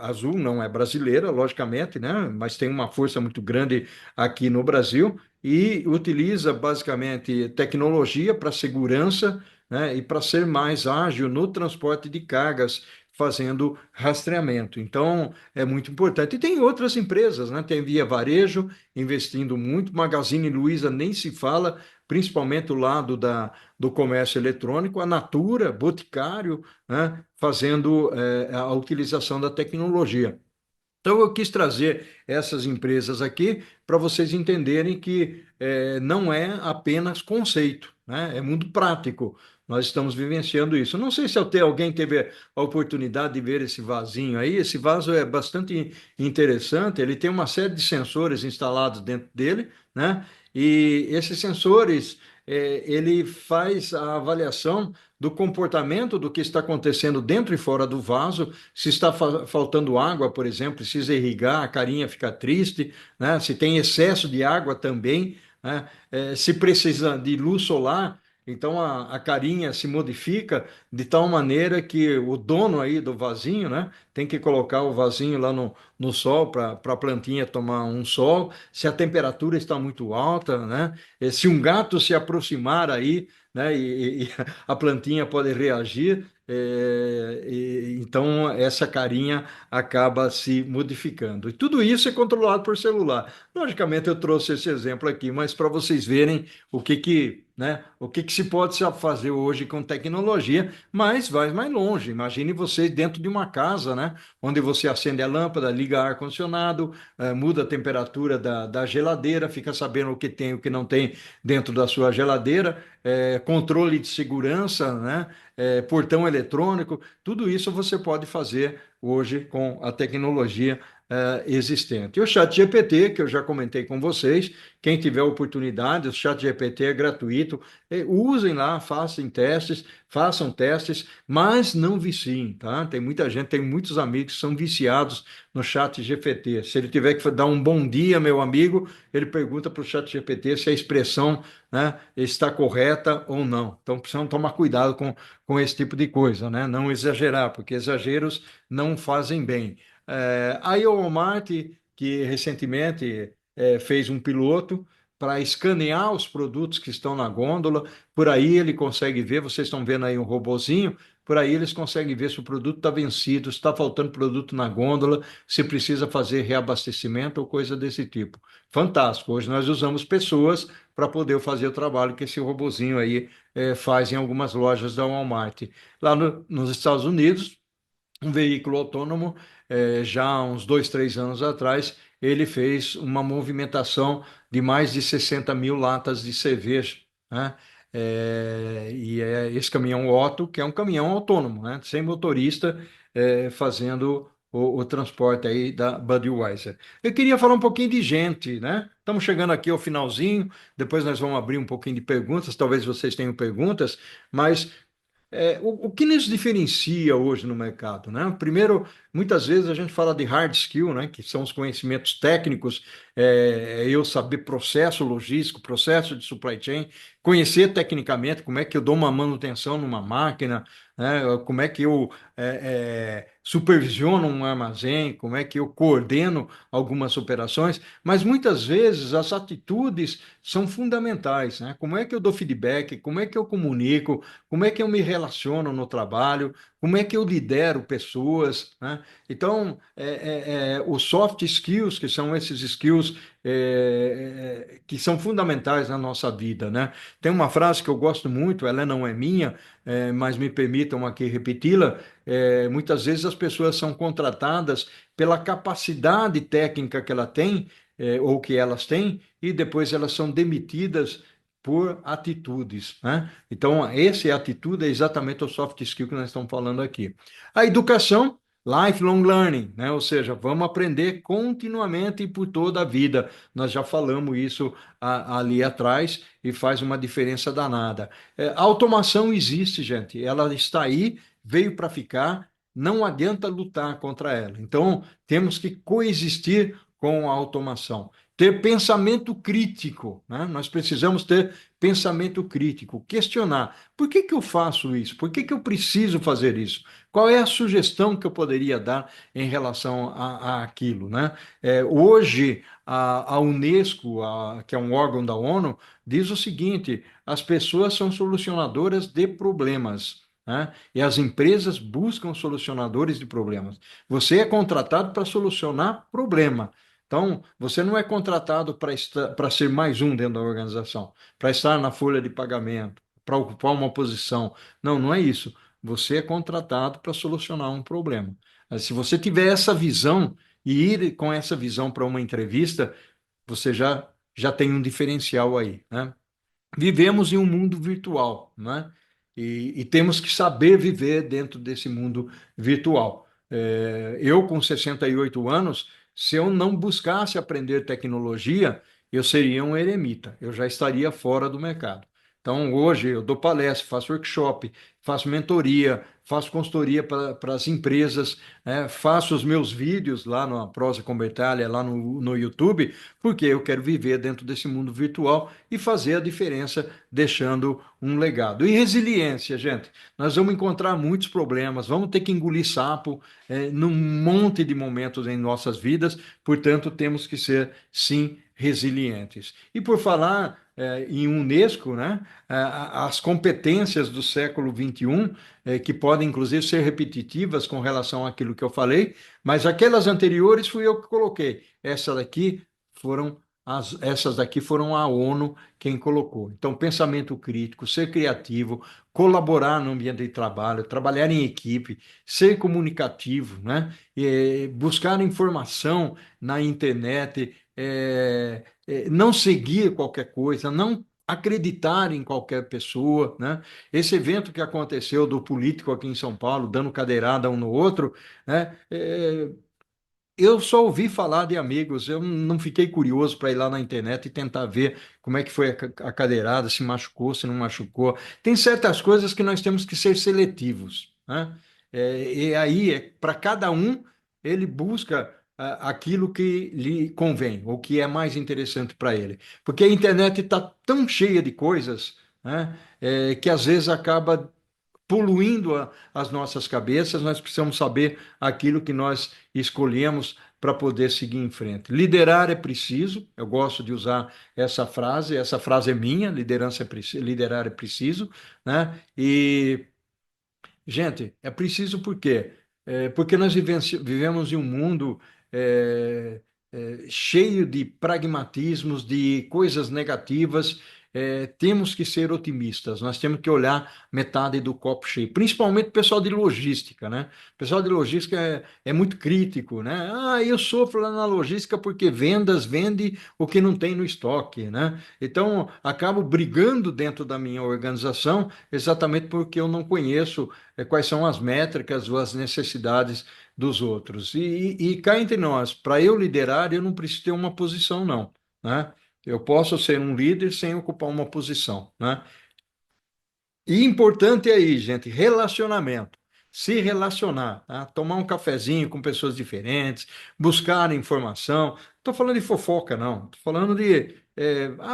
[SPEAKER 1] Azul não é brasileira, logicamente, né? Mas tem uma força muito grande aqui no Brasil e utiliza basicamente tecnologia para segurança, né? E para ser mais ágil no transporte de cargas, fazendo rastreamento. Então, é muito importante. E tem outras empresas, né? Tem Via Varejo investindo muito, Magazine Luiza nem se fala, principalmente o lado do comércio eletrônico, a Natura, Boticário, né? Fazendo a utilização da tecnologia. Então, eu quis trazer essas empresas aqui para vocês entenderem que não é apenas conceito, né? É mundo prático. Nós estamos vivenciando isso. Não sei se alguém teve a oportunidade de ver esse vasinho aí. Esse vaso é bastante interessante. Ele tem uma série de sensores instalados dentro dele, né? E esses sensores, ele faz a avaliação do comportamento do que está acontecendo dentro e fora do vaso, se está faltando água, por exemplo, precisa irrigar, a carinha fica triste, né? Se tem excesso de água também, né? Se precisa de luz solar, então a carinha se modifica de tal maneira que o dono aí do vasinho, né, tem que colocar o vasinho lá no sol para a plantinha tomar um sol. Se a temperatura está muito alta, né? Se um gato se aproximar aí, né, e a plantinha pode reagir, então essa carinha acaba se modificando. E tudo isso é controlado por celular. Logicamente, eu trouxe esse exemplo aqui, mas para vocês verem o que se pode fazer hoje com tecnologia, mas vai mais longe. Imagine você dentro de uma casa, né, onde você acende a lâmpada, liga ar-condicionado, muda a temperatura da geladeira, fica sabendo o que tem e o que não tem dentro da sua geladeira, controle de segurança, né? Portão eletrônico, tudo isso você pode fazer hoje com a tecnologia existente. E o chat GPT, que eu já comentei com vocês, quem tiver oportunidade, o chat GPT é gratuito, usem lá, façam testes, mas não viciem, tá? Tem muita gente, tem muitos amigos que são viciados no chat GPT. Se ele tiver que dar um bom dia, meu amigo, ele pergunta para o chat GPT se a expressão, né, está correta ou não. Então, precisamos tomar cuidado com esse tipo de coisa, né? Não exagerar, porque exageros não fazem bem. A Walmart, que recentemente fez um piloto para escanear os produtos que estão na gôndola, por aí ele consegue ver, vocês estão vendo aí um robozinho, por aí eles conseguem ver se o produto está vencido, se está faltando produto na gôndola, se precisa fazer reabastecimento ou coisa desse tipo. Fantástico. Hoje nós usamos pessoas para poder fazer o trabalho que esse robozinho aí faz em algumas lojas da Walmart. Lá nos Estados Unidos, um veículo autônomo, já há uns 2, 3 anos atrás, ele fez uma movimentação de mais de 60 mil latas de cerveja, né? E é esse caminhão Otto, que é um caminhão autônomo, né? Sem motorista, fazendo o transporte aí da Budweiser. Eu queria falar um pouquinho de gente, né? Estamos chegando aqui ao finalzinho, depois nós vamos abrir um pouquinho de perguntas, talvez vocês tenham perguntas, mas o que nos diferencia hoje no mercado, né? Primeiro, muitas vezes a gente fala de hard skill, né? Que são os conhecimentos técnicos, eu saber processo logístico, processo de supply chain, conhecer tecnicamente como é que eu dou uma manutenção numa máquina, né? Como é que eu supervisiono um armazém, como é que eu coordeno algumas operações, mas muitas vezes as atitudes são fundamentais, né? Como é que eu dou feedback, como é que eu comunico, como é que eu me relaciono no trabalho, como é que eu lidero pessoas, né? Então, os soft skills, que são esses skills que são fundamentais na nossa vida, né? Tem uma frase que eu gosto muito, ela não é minha, mas me permitam aqui repeti-la. Muitas vezes as pessoas são contratadas pela capacidade técnica que ela tem, ou que elas têm, e depois elas são demitidas por atitudes, né? Então, essa atitude é exatamente o soft skill que nós estamos falando aqui. A educação, lifelong learning, né? Ou seja, vamos aprender continuamente e por toda a vida. Nós já falamos isso ali atrás e faz uma diferença danada. A automação existe, gente. Ela está aí, veio para ficar. Não adianta lutar contra ela. Então, temos que coexistir com a automação. Ter pensamento crítico, né? Nós precisamos ter pensamento crítico, questionar. Por que que eu faço isso? Por que que eu preciso fazer isso? Qual é a sugestão que eu poderia dar em relação a aquilo, né? Hoje, a Unesco, que é um órgão da ONU, diz o seguinte: as pessoas são solucionadoras de problemas, né? E as empresas buscam solucionadores de problemas. Você é contratado para solucionar problema. Então, você não é contratado para ser mais um dentro da organização, para estar na folha de pagamento, para ocupar uma posição. Não, não é isso. Você é contratado para solucionar um problema. Se você tiver essa visão e ir com essa visão para uma entrevista, você já tem um diferencial aí, né? Vivemos em um mundo virtual, né? E temos que saber viver dentro desse mundo virtual. Eu, com 68 anos, se eu não buscasse aprender tecnologia, eu seria um eremita, eu já estaria fora do mercado. Então, hoje, eu dou palestra, faço workshop, faço mentoria, faço consultoria para as empresas, faço os meus vídeos lá na Prosa Convertalha, lá no YouTube, porque eu quero viver dentro desse mundo virtual e fazer a diferença deixando um legado. E resiliência, gente. Nós vamos encontrar muitos problemas, vamos ter que engolir sapo num monte de momentos em nossas vidas, portanto, temos que ser, sim, resilientes. E por falar em Unesco, né, as competências do século XXI, que podem inclusive ser repetitivas com relação àquilo que eu falei, mas aquelas anteriores fui eu que coloquei. Essa daqui foram essas daqui foram a ONU quem colocou. Então, pensamento crítico, ser criativo, colaborar no ambiente de trabalho, trabalhar em equipe, ser comunicativo, né? Buscar informação na internet, não seguir qualquer coisa, não acreditar em qualquer pessoa, né? Esse evento que aconteceu do político aqui em São Paulo, dando cadeirada um no outro, né? Eu só ouvi falar de amigos, eu não fiquei curioso para ir lá na internet e tentar ver como é que foi a cadeirada, se machucou, se não machucou. Tem certas coisas que nós temos que ser seletivos, né? E aí, para cada um, ele busca aquilo que lhe convém, ou que é mais interessante para ele. Porque a internet está tão cheia de coisas, né? Que às vezes acaba poluindo as nossas cabeças, nós precisamos saber aquilo que nós escolhemos para poder seguir em frente. Liderar é preciso, eu gosto de usar essa frase é minha, liderança é preciso, liderar é preciso, né? E, gente, é preciso por quê? Porque nós vivemos em um mundo cheio de pragmatismos, de coisas negativas. Temos que ser otimistas, nós temos que olhar metade do copo cheio, principalmente o pessoal de logística, né? O pessoal de logística é muito crítico, né? Ah, eu sofro lá na logística porque vendas vende o que não tem no estoque, né? Então, acabo brigando dentro da minha organização exatamente porque eu não conheço quais são as métricas ou as necessidades dos outros. E cá entre nós, para eu liderar, eu não preciso ter uma posição, não, né? Eu posso ser um líder sem ocupar uma posição, né? E importante aí, gente, relacionamento. Se relacionar, tá? Tomar um cafezinho com pessoas diferentes, buscar informação. Estou falando de fofoca, não. Estou falando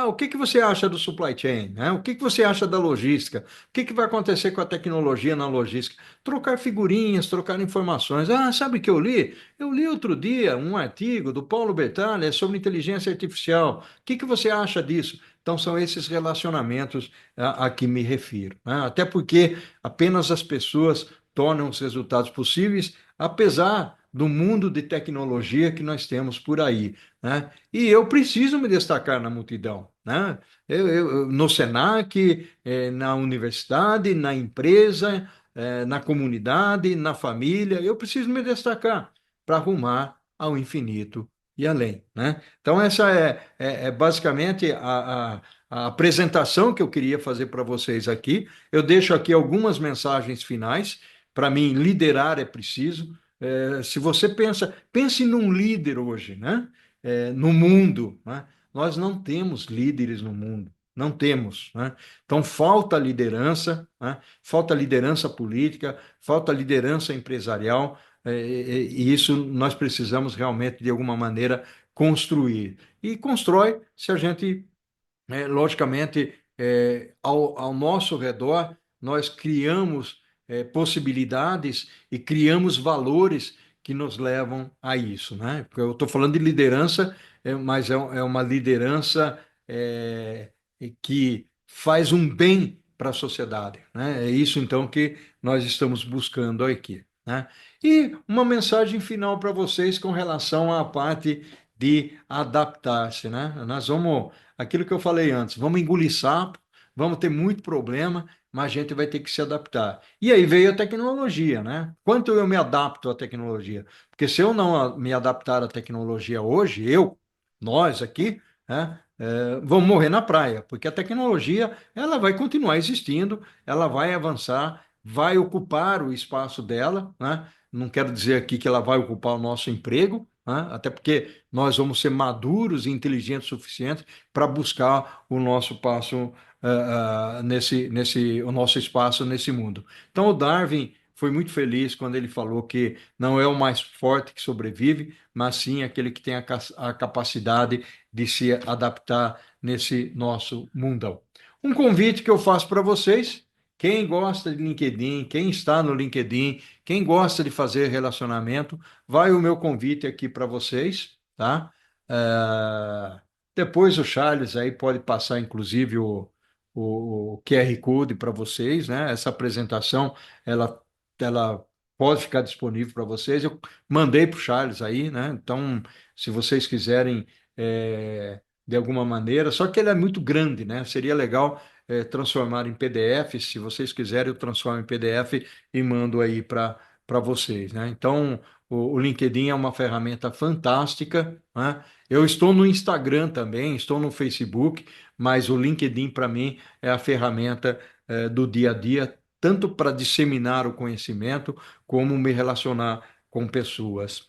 [SPEAKER 1] o que que você acha do supply chain, né? O que que você acha da logística? O que que vai acontecer com a tecnologia na logística? Trocar figurinhas, trocar informações. Ah, sabe o que eu li? Eu li outro dia um artigo do Paulo Bertalha sobre inteligência artificial. O que que você acha disso? Então, são esses relacionamentos a que me refiro, né? Até porque apenas as pessoas tornam os resultados possíveis, apesar do mundo de tecnologia que nós temos por aí, né? E eu preciso me destacar na multidão, né? No Senac, na universidade, na empresa, na comunidade, na família, eu preciso me destacar para arrumar ao infinito e além, né? Então, essa é basicamente a apresentação que eu queria fazer para vocês aqui. Eu deixo aqui algumas mensagens finais. Para mim, liderar é preciso. Se você pense num líder hoje, né? No mundo, né? Nós não temos líderes no mundo, não temos, né? Então falta liderança, né? Falta liderança política, falta liderança empresarial, e isso nós precisamos realmente de alguma maneira construir. E constrói se a gente logicamente, ao nosso redor, nós criamos possibilidades e criamos valores que nos levam a isso, né? Porque eu estou falando de liderança, mas é uma liderança que faz um bem para a sociedade, né? É isso, então, que nós estamos buscando aqui, né? E uma mensagem final para vocês com relação à parte de adaptar-se, né? Nós vamos aquilo que eu falei antes, vamos engolir sapo, vamos ter muito problema, mas a gente vai ter que se adaptar. E aí veio a tecnologia, né? Quanto eu me adapto à tecnologia? Porque se eu não me adaptar à tecnologia hoje, nós aqui, né, vamos morrer na praia, porque a tecnologia ela vai continuar existindo, ela vai avançar, vai ocupar o espaço dela, né? Não quero dizer aqui que ela vai ocupar o nosso emprego, né? Até porque nós vamos ser maduros e inteligentes o suficiente para buscar o nosso passo o nosso espaço nesse mundo. Então o Darwin foi muito feliz quando ele falou que não é o mais forte que sobrevive, mas sim aquele que tem a capacidade de se adaptar nesse nosso mundão. Um convite que eu faço para vocês, quem gosta de LinkedIn, quem está no LinkedIn, quem gosta de fazer relacionamento, vai o meu convite aqui para vocês, tá? É, Depois o Charles aí pode passar, inclusive, o QR Code para vocês, né? Essa apresentação, ela pode ficar disponível para vocês. Eu mandei para o Charles aí, né? Então, se vocês quiserem, de alguma maneira, só que ele é muito grande, né? Seria legal, transformar em PDF. Se vocês quiserem, eu transformo em PDF e mando aí para vocês, né? Então, o LinkedIn é uma ferramenta fantástica, né? Eu estou no Instagram também, estou no Facebook, mas o LinkedIn, para mim, é a ferramenta, do dia a dia, tanto para disseminar o conhecimento, como me relacionar com pessoas.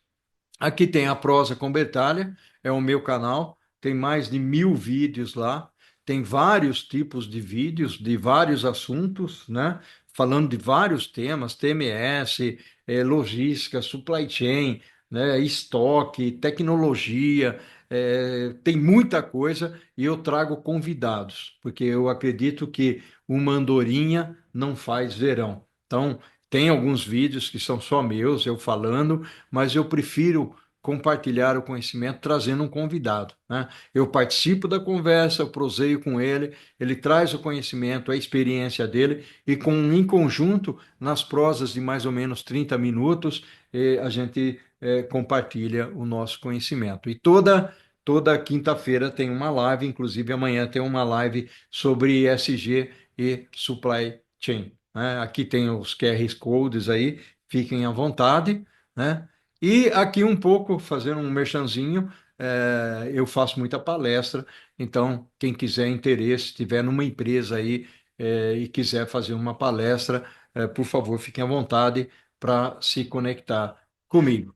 [SPEAKER 1] Aqui tem a Prosa com Bertalha, é o meu canal, tem mais de 1.000 vídeos lá, tem vários tipos de vídeos, de vários assuntos, né? Falando de vários temas, TMS, logística, supply chain, né? Estoque, tecnologia, tem muita coisa e eu trago convidados, porque eu acredito que uma andorinha não faz verão. Então, tem alguns vídeos que são só meus, eu falando, mas eu prefiro compartilhar o conhecimento trazendo um convidado, né? Eu participo da conversa, eu proseio com ele, ele traz o conhecimento, a experiência dele, e em conjunto, nas prosas de mais ou menos 30 minutos, a gente compartilha o nosso conhecimento. E toda quinta-feira tem uma live, inclusive amanhã tem uma live sobre ESG e supply chain, né? Aqui tem os QR Codes aí, fiquem à vontade, né? E aqui um pouco, fazendo um merchanzinho, eu faço muita palestra, então quem quiser interesse, estiver numa empresa aí, e quiser fazer uma palestra, por favor, fiquem à vontade para se conectar comigo.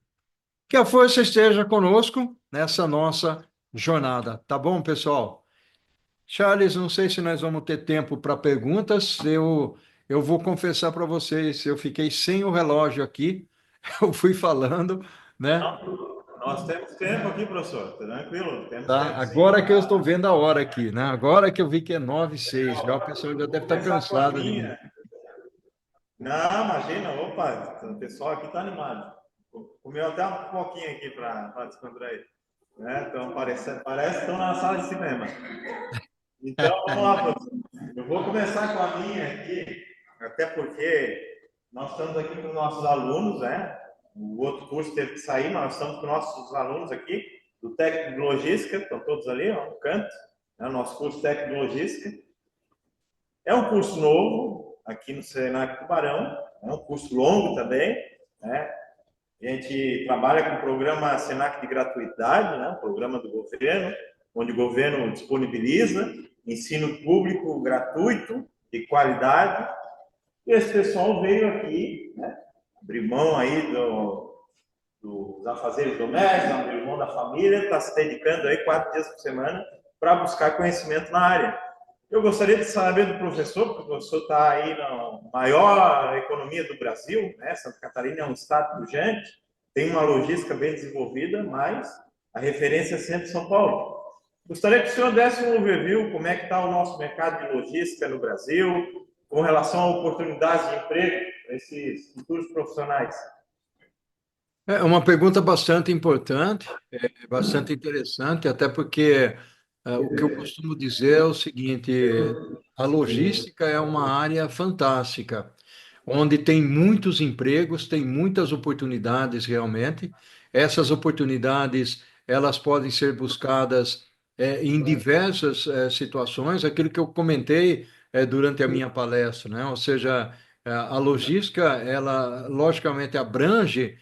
[SPEAKER 1] Que a força esteja conosco nessa nossa jornada, tá bom, pessoal? Charles, não sei se nós vamos ter tempo para perguntas. Eu vou confessar para vocês, eu fiquei sem o relógio aqui, eu fui falando, né?
[SPEAKER 2] Nós temos tempo aqui, professor. Tranquilo, temos
[SPEAKER 1] Tá?
[SPEAKER 2] tempo sim.
[SPEAKER 1] Agora que eu estou vendo a hora aqui, né? Agora que eu vi que é 9h06, já o pessoal já
[SPEAKER 2] Vou
[SPEAKER 1] deve estar
[SPEAKER 2] começar com a
[SPEAKER 1] cansado de mim.
[SPEAKER 2] minha. Não, imagina, opa, o pessoal aqui está animado. Comeu até um pouquinho aqui para descontrair. Né? Então, parece que estão na sala de cinema. Então, vamos lá, professor. Eu vou começar com a minha aqui, até porque nós estamos aqui com os nossos alunos, né? O outro curso teve que sair, mas nós estamos com nossos alunos aqui, do técnico de logística, estão todos ali, ó, no canto, né? O nosso curso técnico de logística. É um curso novo, aqui no Senac Tubarão, é um curso longo também, né? A gente trabalha com o programa Senac de gratuidade, né? Um programa do governo, onde o governo disponibiliza ensino público gratuito, de qualidade. E esse pessoal veio aqui, né? Abrir mão aí dos afazeres domésticos, abrir mão da família, está se dedicando aí 4 dias por semana para buscar conhecimento na área. Eu gostaria de saber do professor, porque o professor está aí na maior economia do Brasil, né? Santa Catarina é um estado pujante, tem uma logística bem desenvolvida, mas a referência é sempre São Paulo. Gostaria que o senhor desse um overview como é que está o nosso mercado de logística no Brasil, com relação a oportunidades de emprego para esses futuros profissionais.
[SPEAKER 1] É uma pergunta bastante importante, bastante interessante, até porque o que eu costumo dizer é o seguinte: a logística é uma área fantástica, onde tem muitos empregos, tem muitas oportunidades realmente. Essas oportunidades, elas podem ser buscadas em diversas situações, aquilo que eu comentei durante a minha palestra, né? Ou seja, a logística, ela logicamente abrange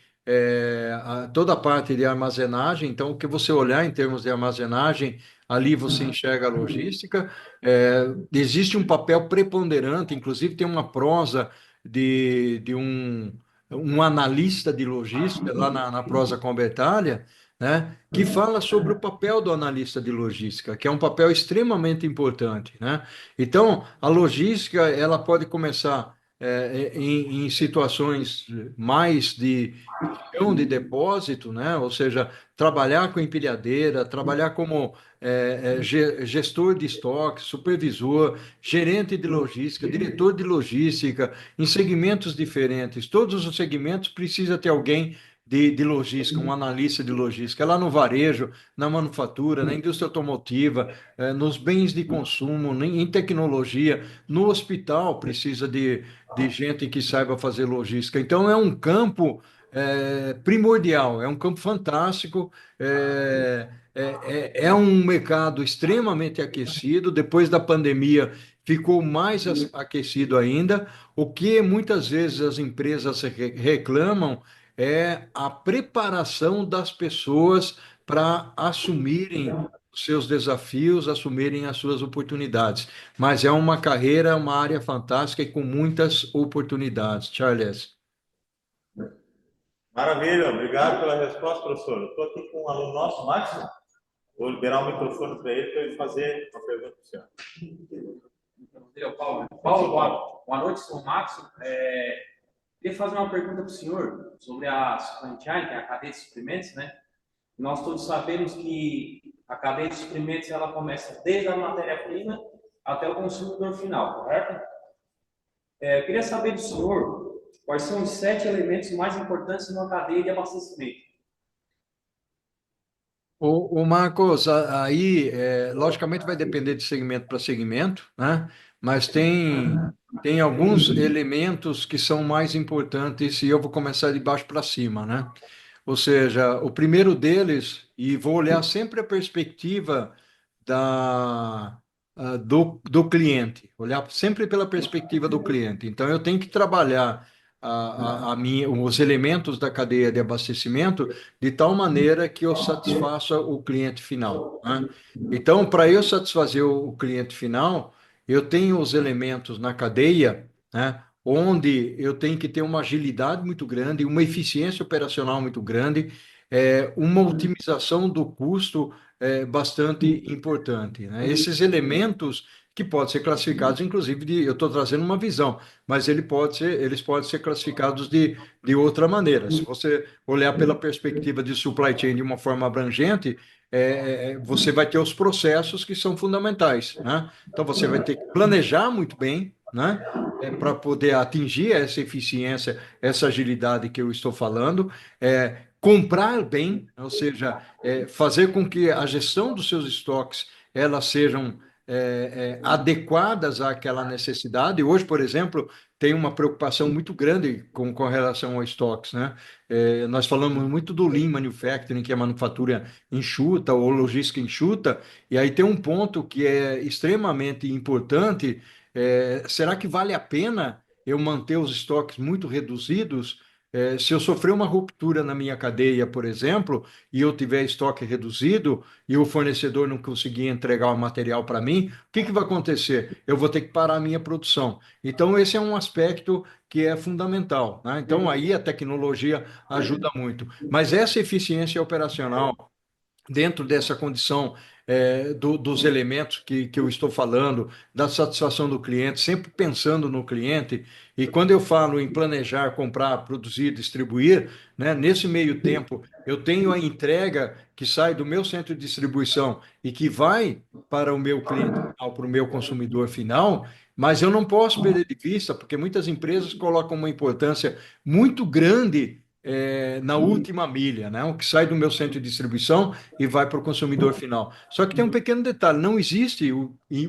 [SPEAKER 1] toda a parte de armazenagem. Então, o que você olhar em termos de armazenagem, ali você enxerga a logística. Existe um papel preponderante, inclusive tem uma prosa de um analista de logística, lá na prosa com Bertalha, né, que fala sobre o papel do analista de logística, que é um papel extremamente importante, né? Então, a logística, ela pode começar em situações mais de chão de depósito, né? Ou seja, trabalhar com empilhadeira, trabalhar como gestor de estoque, supervisor, gerente de logística, diretor de logística, em segmentos diferentes. Todos os segmentos precisa ter alguém de logística, um analista de logística, é lá no varejo, na manufatura, na indústria automotiva, nos bens de consumo, em tecnologia, no hospital precisa de gente que saiba fazer logística. Então, é um campo primordial, é um campo fantástico, é um mercado extremamente aquecido. Depois da pandemia, ficou mais aquecido ainda. O que muitas vezes as empresas reclamam é a preparação das pessoas para assumirem os seus desafios, assumirem as suas oportunidades. Mas é uma carreira, uma área fantástica e com muitas oportunidades, Charles.
[SPEAKER 2] Maravilha, obrigado pela resposta, professor. Eu estou aqui com um aluno nosso, Máximo. Vou liberar o microfone para ele fazer uma pergunta para o senhor.
[SPEAKER 3] Paulo. Paulo, boa noite, sou o Max. Queria fazer uma pergunta para o senhor sobre a supply chain, que é a cadeia de suprimentos, né? Nós todos sabemos que a cadeia de suprimentos ela começa desde a matéria-prima até o consumidor final, correto? Eu queria saber do senhor quais são os 7 elementos mais importantes numa cadeia de abastecimento.
[SPEAKER 1] O Marcos, aí, logicamente, vai depender de segmento para segmento, né? Mas tem alguns elementos que são mais importantes e eu vou começar de baixo para cima, né? Ou seja, o primeiro deles, e vou olhar sempre a perspectiva do cliente, olhar sempre pela perspectiva do cliente. Então, eu tenho que trabalhar os elementos da cadeia de abastecimento de tal maneira que eu satisfaça o cliente final, né? Então, para eu satisfazer o cliente final, eu tenho os elementos na cadeia, né, onde eu tenho que ter uma agilidade muito grande, uma eficiência operacional muito grande, uma otimização do custo bastante importante, né? Esses elementos que podem ser classificados, inclusive, eu estou trazendo uma visão, mas eles podem ser classificados de outra maneira. Se você olhar pela perspectiva de supply chain de uma forma abrangente, você vai ter os processos que são fundamentais, né? Então, você vai ter que planejar muito bem, né? Para poder atingir essa eficiência, essa agilidade que eu estou falando, comprar bem, ou seja, fazer com que a gestão dos seus estoques elas sejam adequadas àquela necessidade. Hoje, por exemplo, tem uma preocupação muito grande com relação aos estoques, né? Nós falamos muito do Lean Manufacturing, que é manufatura enxuta ou logística enxuta, e aí tem um ponto que é extremamente importante. Será que vale a pena eu manter os estoques muito reduzidos? Se eu sofrer uma ruptura na minha cadeia, por exemplo, e eu tiver estoque reduzido e o fornecedor não conseguir entregar o material para mim, o que que vai acontecer? Eu vou ter que parar a minha produção. Então, esse é um aspecto que é fundamental, né? Então, aí a tecnologia ajuda muito. Mas essa eficiência operacional dentro dessa condição dos elementos que eu estou falando, da satisfação do cliente, sempre pensando no cliente. E quando eu falo em planejar, comprar, produzir, distribuir, né, nesse meio tempo, eu tenho a entrega que sai do meu centro de distribuição e que vai para o meu cliente final, para o meu consumidor final. Mas eu não posso perder de vista, porque muitas empresas colocam uma importância muito grande na última milha, né? O que sai do meu centro de distribuição e vai para o consumidor final. Só que tem um pequeno detalhe: não existe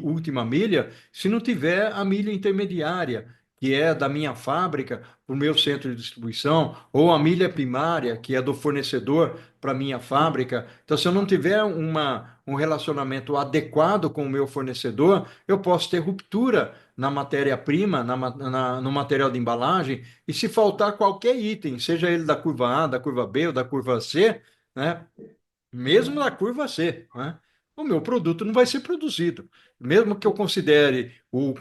[SPEAKER 1] última milha se não tiver a milha intermediária, que é da minha fábrica para o meu centro de distribuição, ou a milha primária, que é do fornecedor para a minha fábrica. Então, se eu não tiver um relacionamento adequado com o meu fornecedor, eu posso ter ruptura na matéria-prima, no material de embalagem, e se faltar qualquer item, seja ele da curva A, da curva B ou da curva C, né? Mesmo na curva C, né? O meu produto não vai ser produzido. Mesmo que eu considere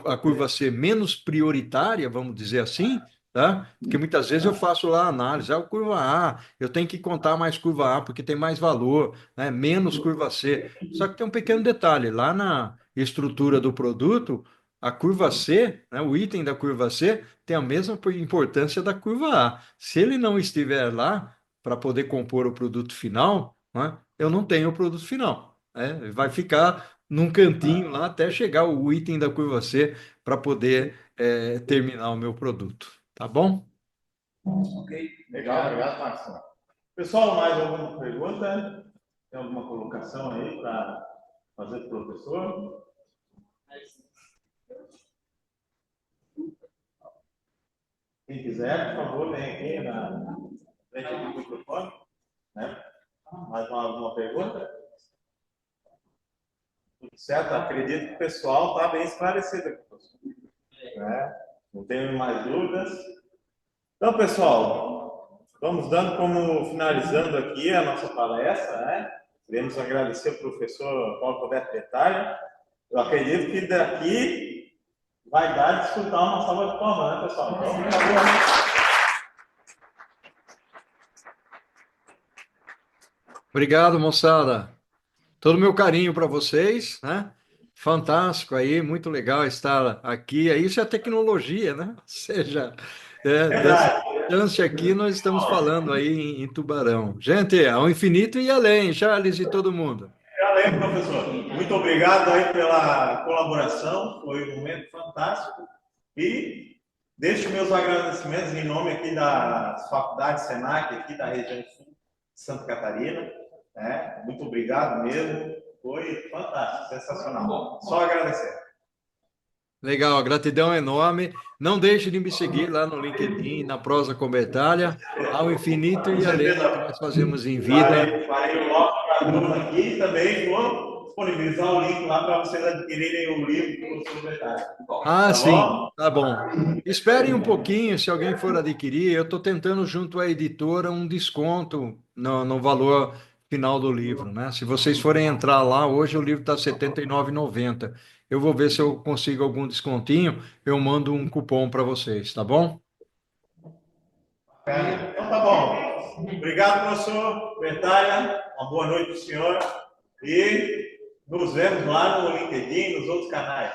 [SPEAKER 1] a curva C menos prioritária, vamos dizer assim, tá? Porque muitas vezes eu faço lá a análise, a curva A, eu tenho que contar mais curva A porque tem mais valor, né? Menos curva C. Só que tem um pequeno detalhe, lá na estrutura do produto, a curva C, né, o item da curva C, tem a mesma importância da curva A. Se ele não estiver lá para poder compor o produto final, né, eu não tenho o produto final, né? Vai ficar num cantinho lá até chegar o item da curva C para poder terminar o meu produto. Tá bom?
[SPEAKER 3] Ok,
[SPEAKER 2] Legal,
[SPEAKER 3] obrigado.
[SPEAKER 2] obrigado, Marcos. Pessoal, mais alguma pergunta? Tem alguma colocação aí para fazer para o professor? Quem quiser, por favor, vem aqui na frente aqui do microfone. Né? Mais alguma pergunta? Tudo certo? Acredito que o pessoal está bem esclarecido aqui, professor. Né? Não tenho mais dúvidas. Então, pessoal, vamos dando como finalizando aqui a nossa palestra, né? Queremos agradecer ao professor Paulo Roberto Detalhe. Eu acredito que daqui vai dar de escutar uma salva de palmas, né, pessoal? Então, por favor.
[SPEAKER 1] Obrigado, moçada. Todo o meu carinho para vocês, né? Fantástico aí, muito legal estar aqui. Isso é tecnologia, né? Ou seja, dessa
[SPEAKER 2] Verdade.
[SPEAKER 1] distância aqui nós estamos falando aí em Tubarão. Gente, ao infinito e além, Charles e todo mundo.
[SPEAKER 2] Valeu, professor. Muito obrigado aí pela colaboração. Foi um momento fantástico. E deixo meus agradecimentos em nome aqui das faculdades Senac, aqui da região sul de Santa Catarina. Né? Muito obrigado mesmo. Foi fantástico, sensacional. Só agradecer.
[SPEAKER 1] Legal, a gratidão é enorme. Não deixe de me seguir lá no LinkedIn, na Prosa Comentária, ao infinito
[SPEAKER 2] Com
[SPEAKER 1] e além, o que
[SPEAKER 2] certeza,
[SPEAKER 1] nós fazemos em vida.
[SPEAKER 2] farei o logo para a turma aqui e também vou disponibilizar o link lá para vocês adquirirem o livro do professor Detalhe.
[SPEAKER 1] Ah,
[SPEAKER 2] Tá
[SPEAKER 1] sim,
[SPEAKER 2] bom?
[SPEAKER 1] tá bom. Esperem um pouquinho, se alguém for adquirir, eu estou tentando junto à editora um desconto no valor final do livro, né? Se vocês forem entrar lá, hoje o livro está R$ 79,90. Eu vou ver se eu consigo algum descontinho, eu mando um cupom para vocês, tá bom?
[SPEAKER 2] Então tá bom. Obrigado, professor Bertalha. Uma boa noite para o senhor. E nos vemos lá no LinkedIn e nos outros canais.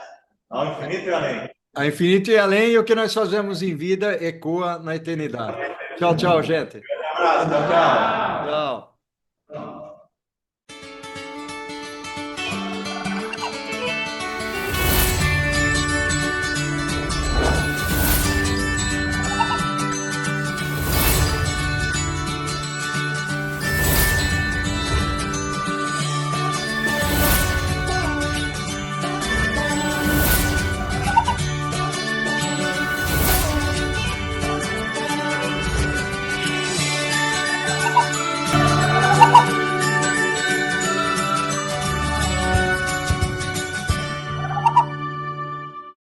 [SPEAKER 2] Ao infinito e além.
[SPEAKER 1] A infinito e além, e o que nós fazemos em vida ecoa na eternidade. Tchau, tchau, gente.
[SPEAKER 2] Um abraço, tchau, tchau.
[SPEAKER 1] Tchau.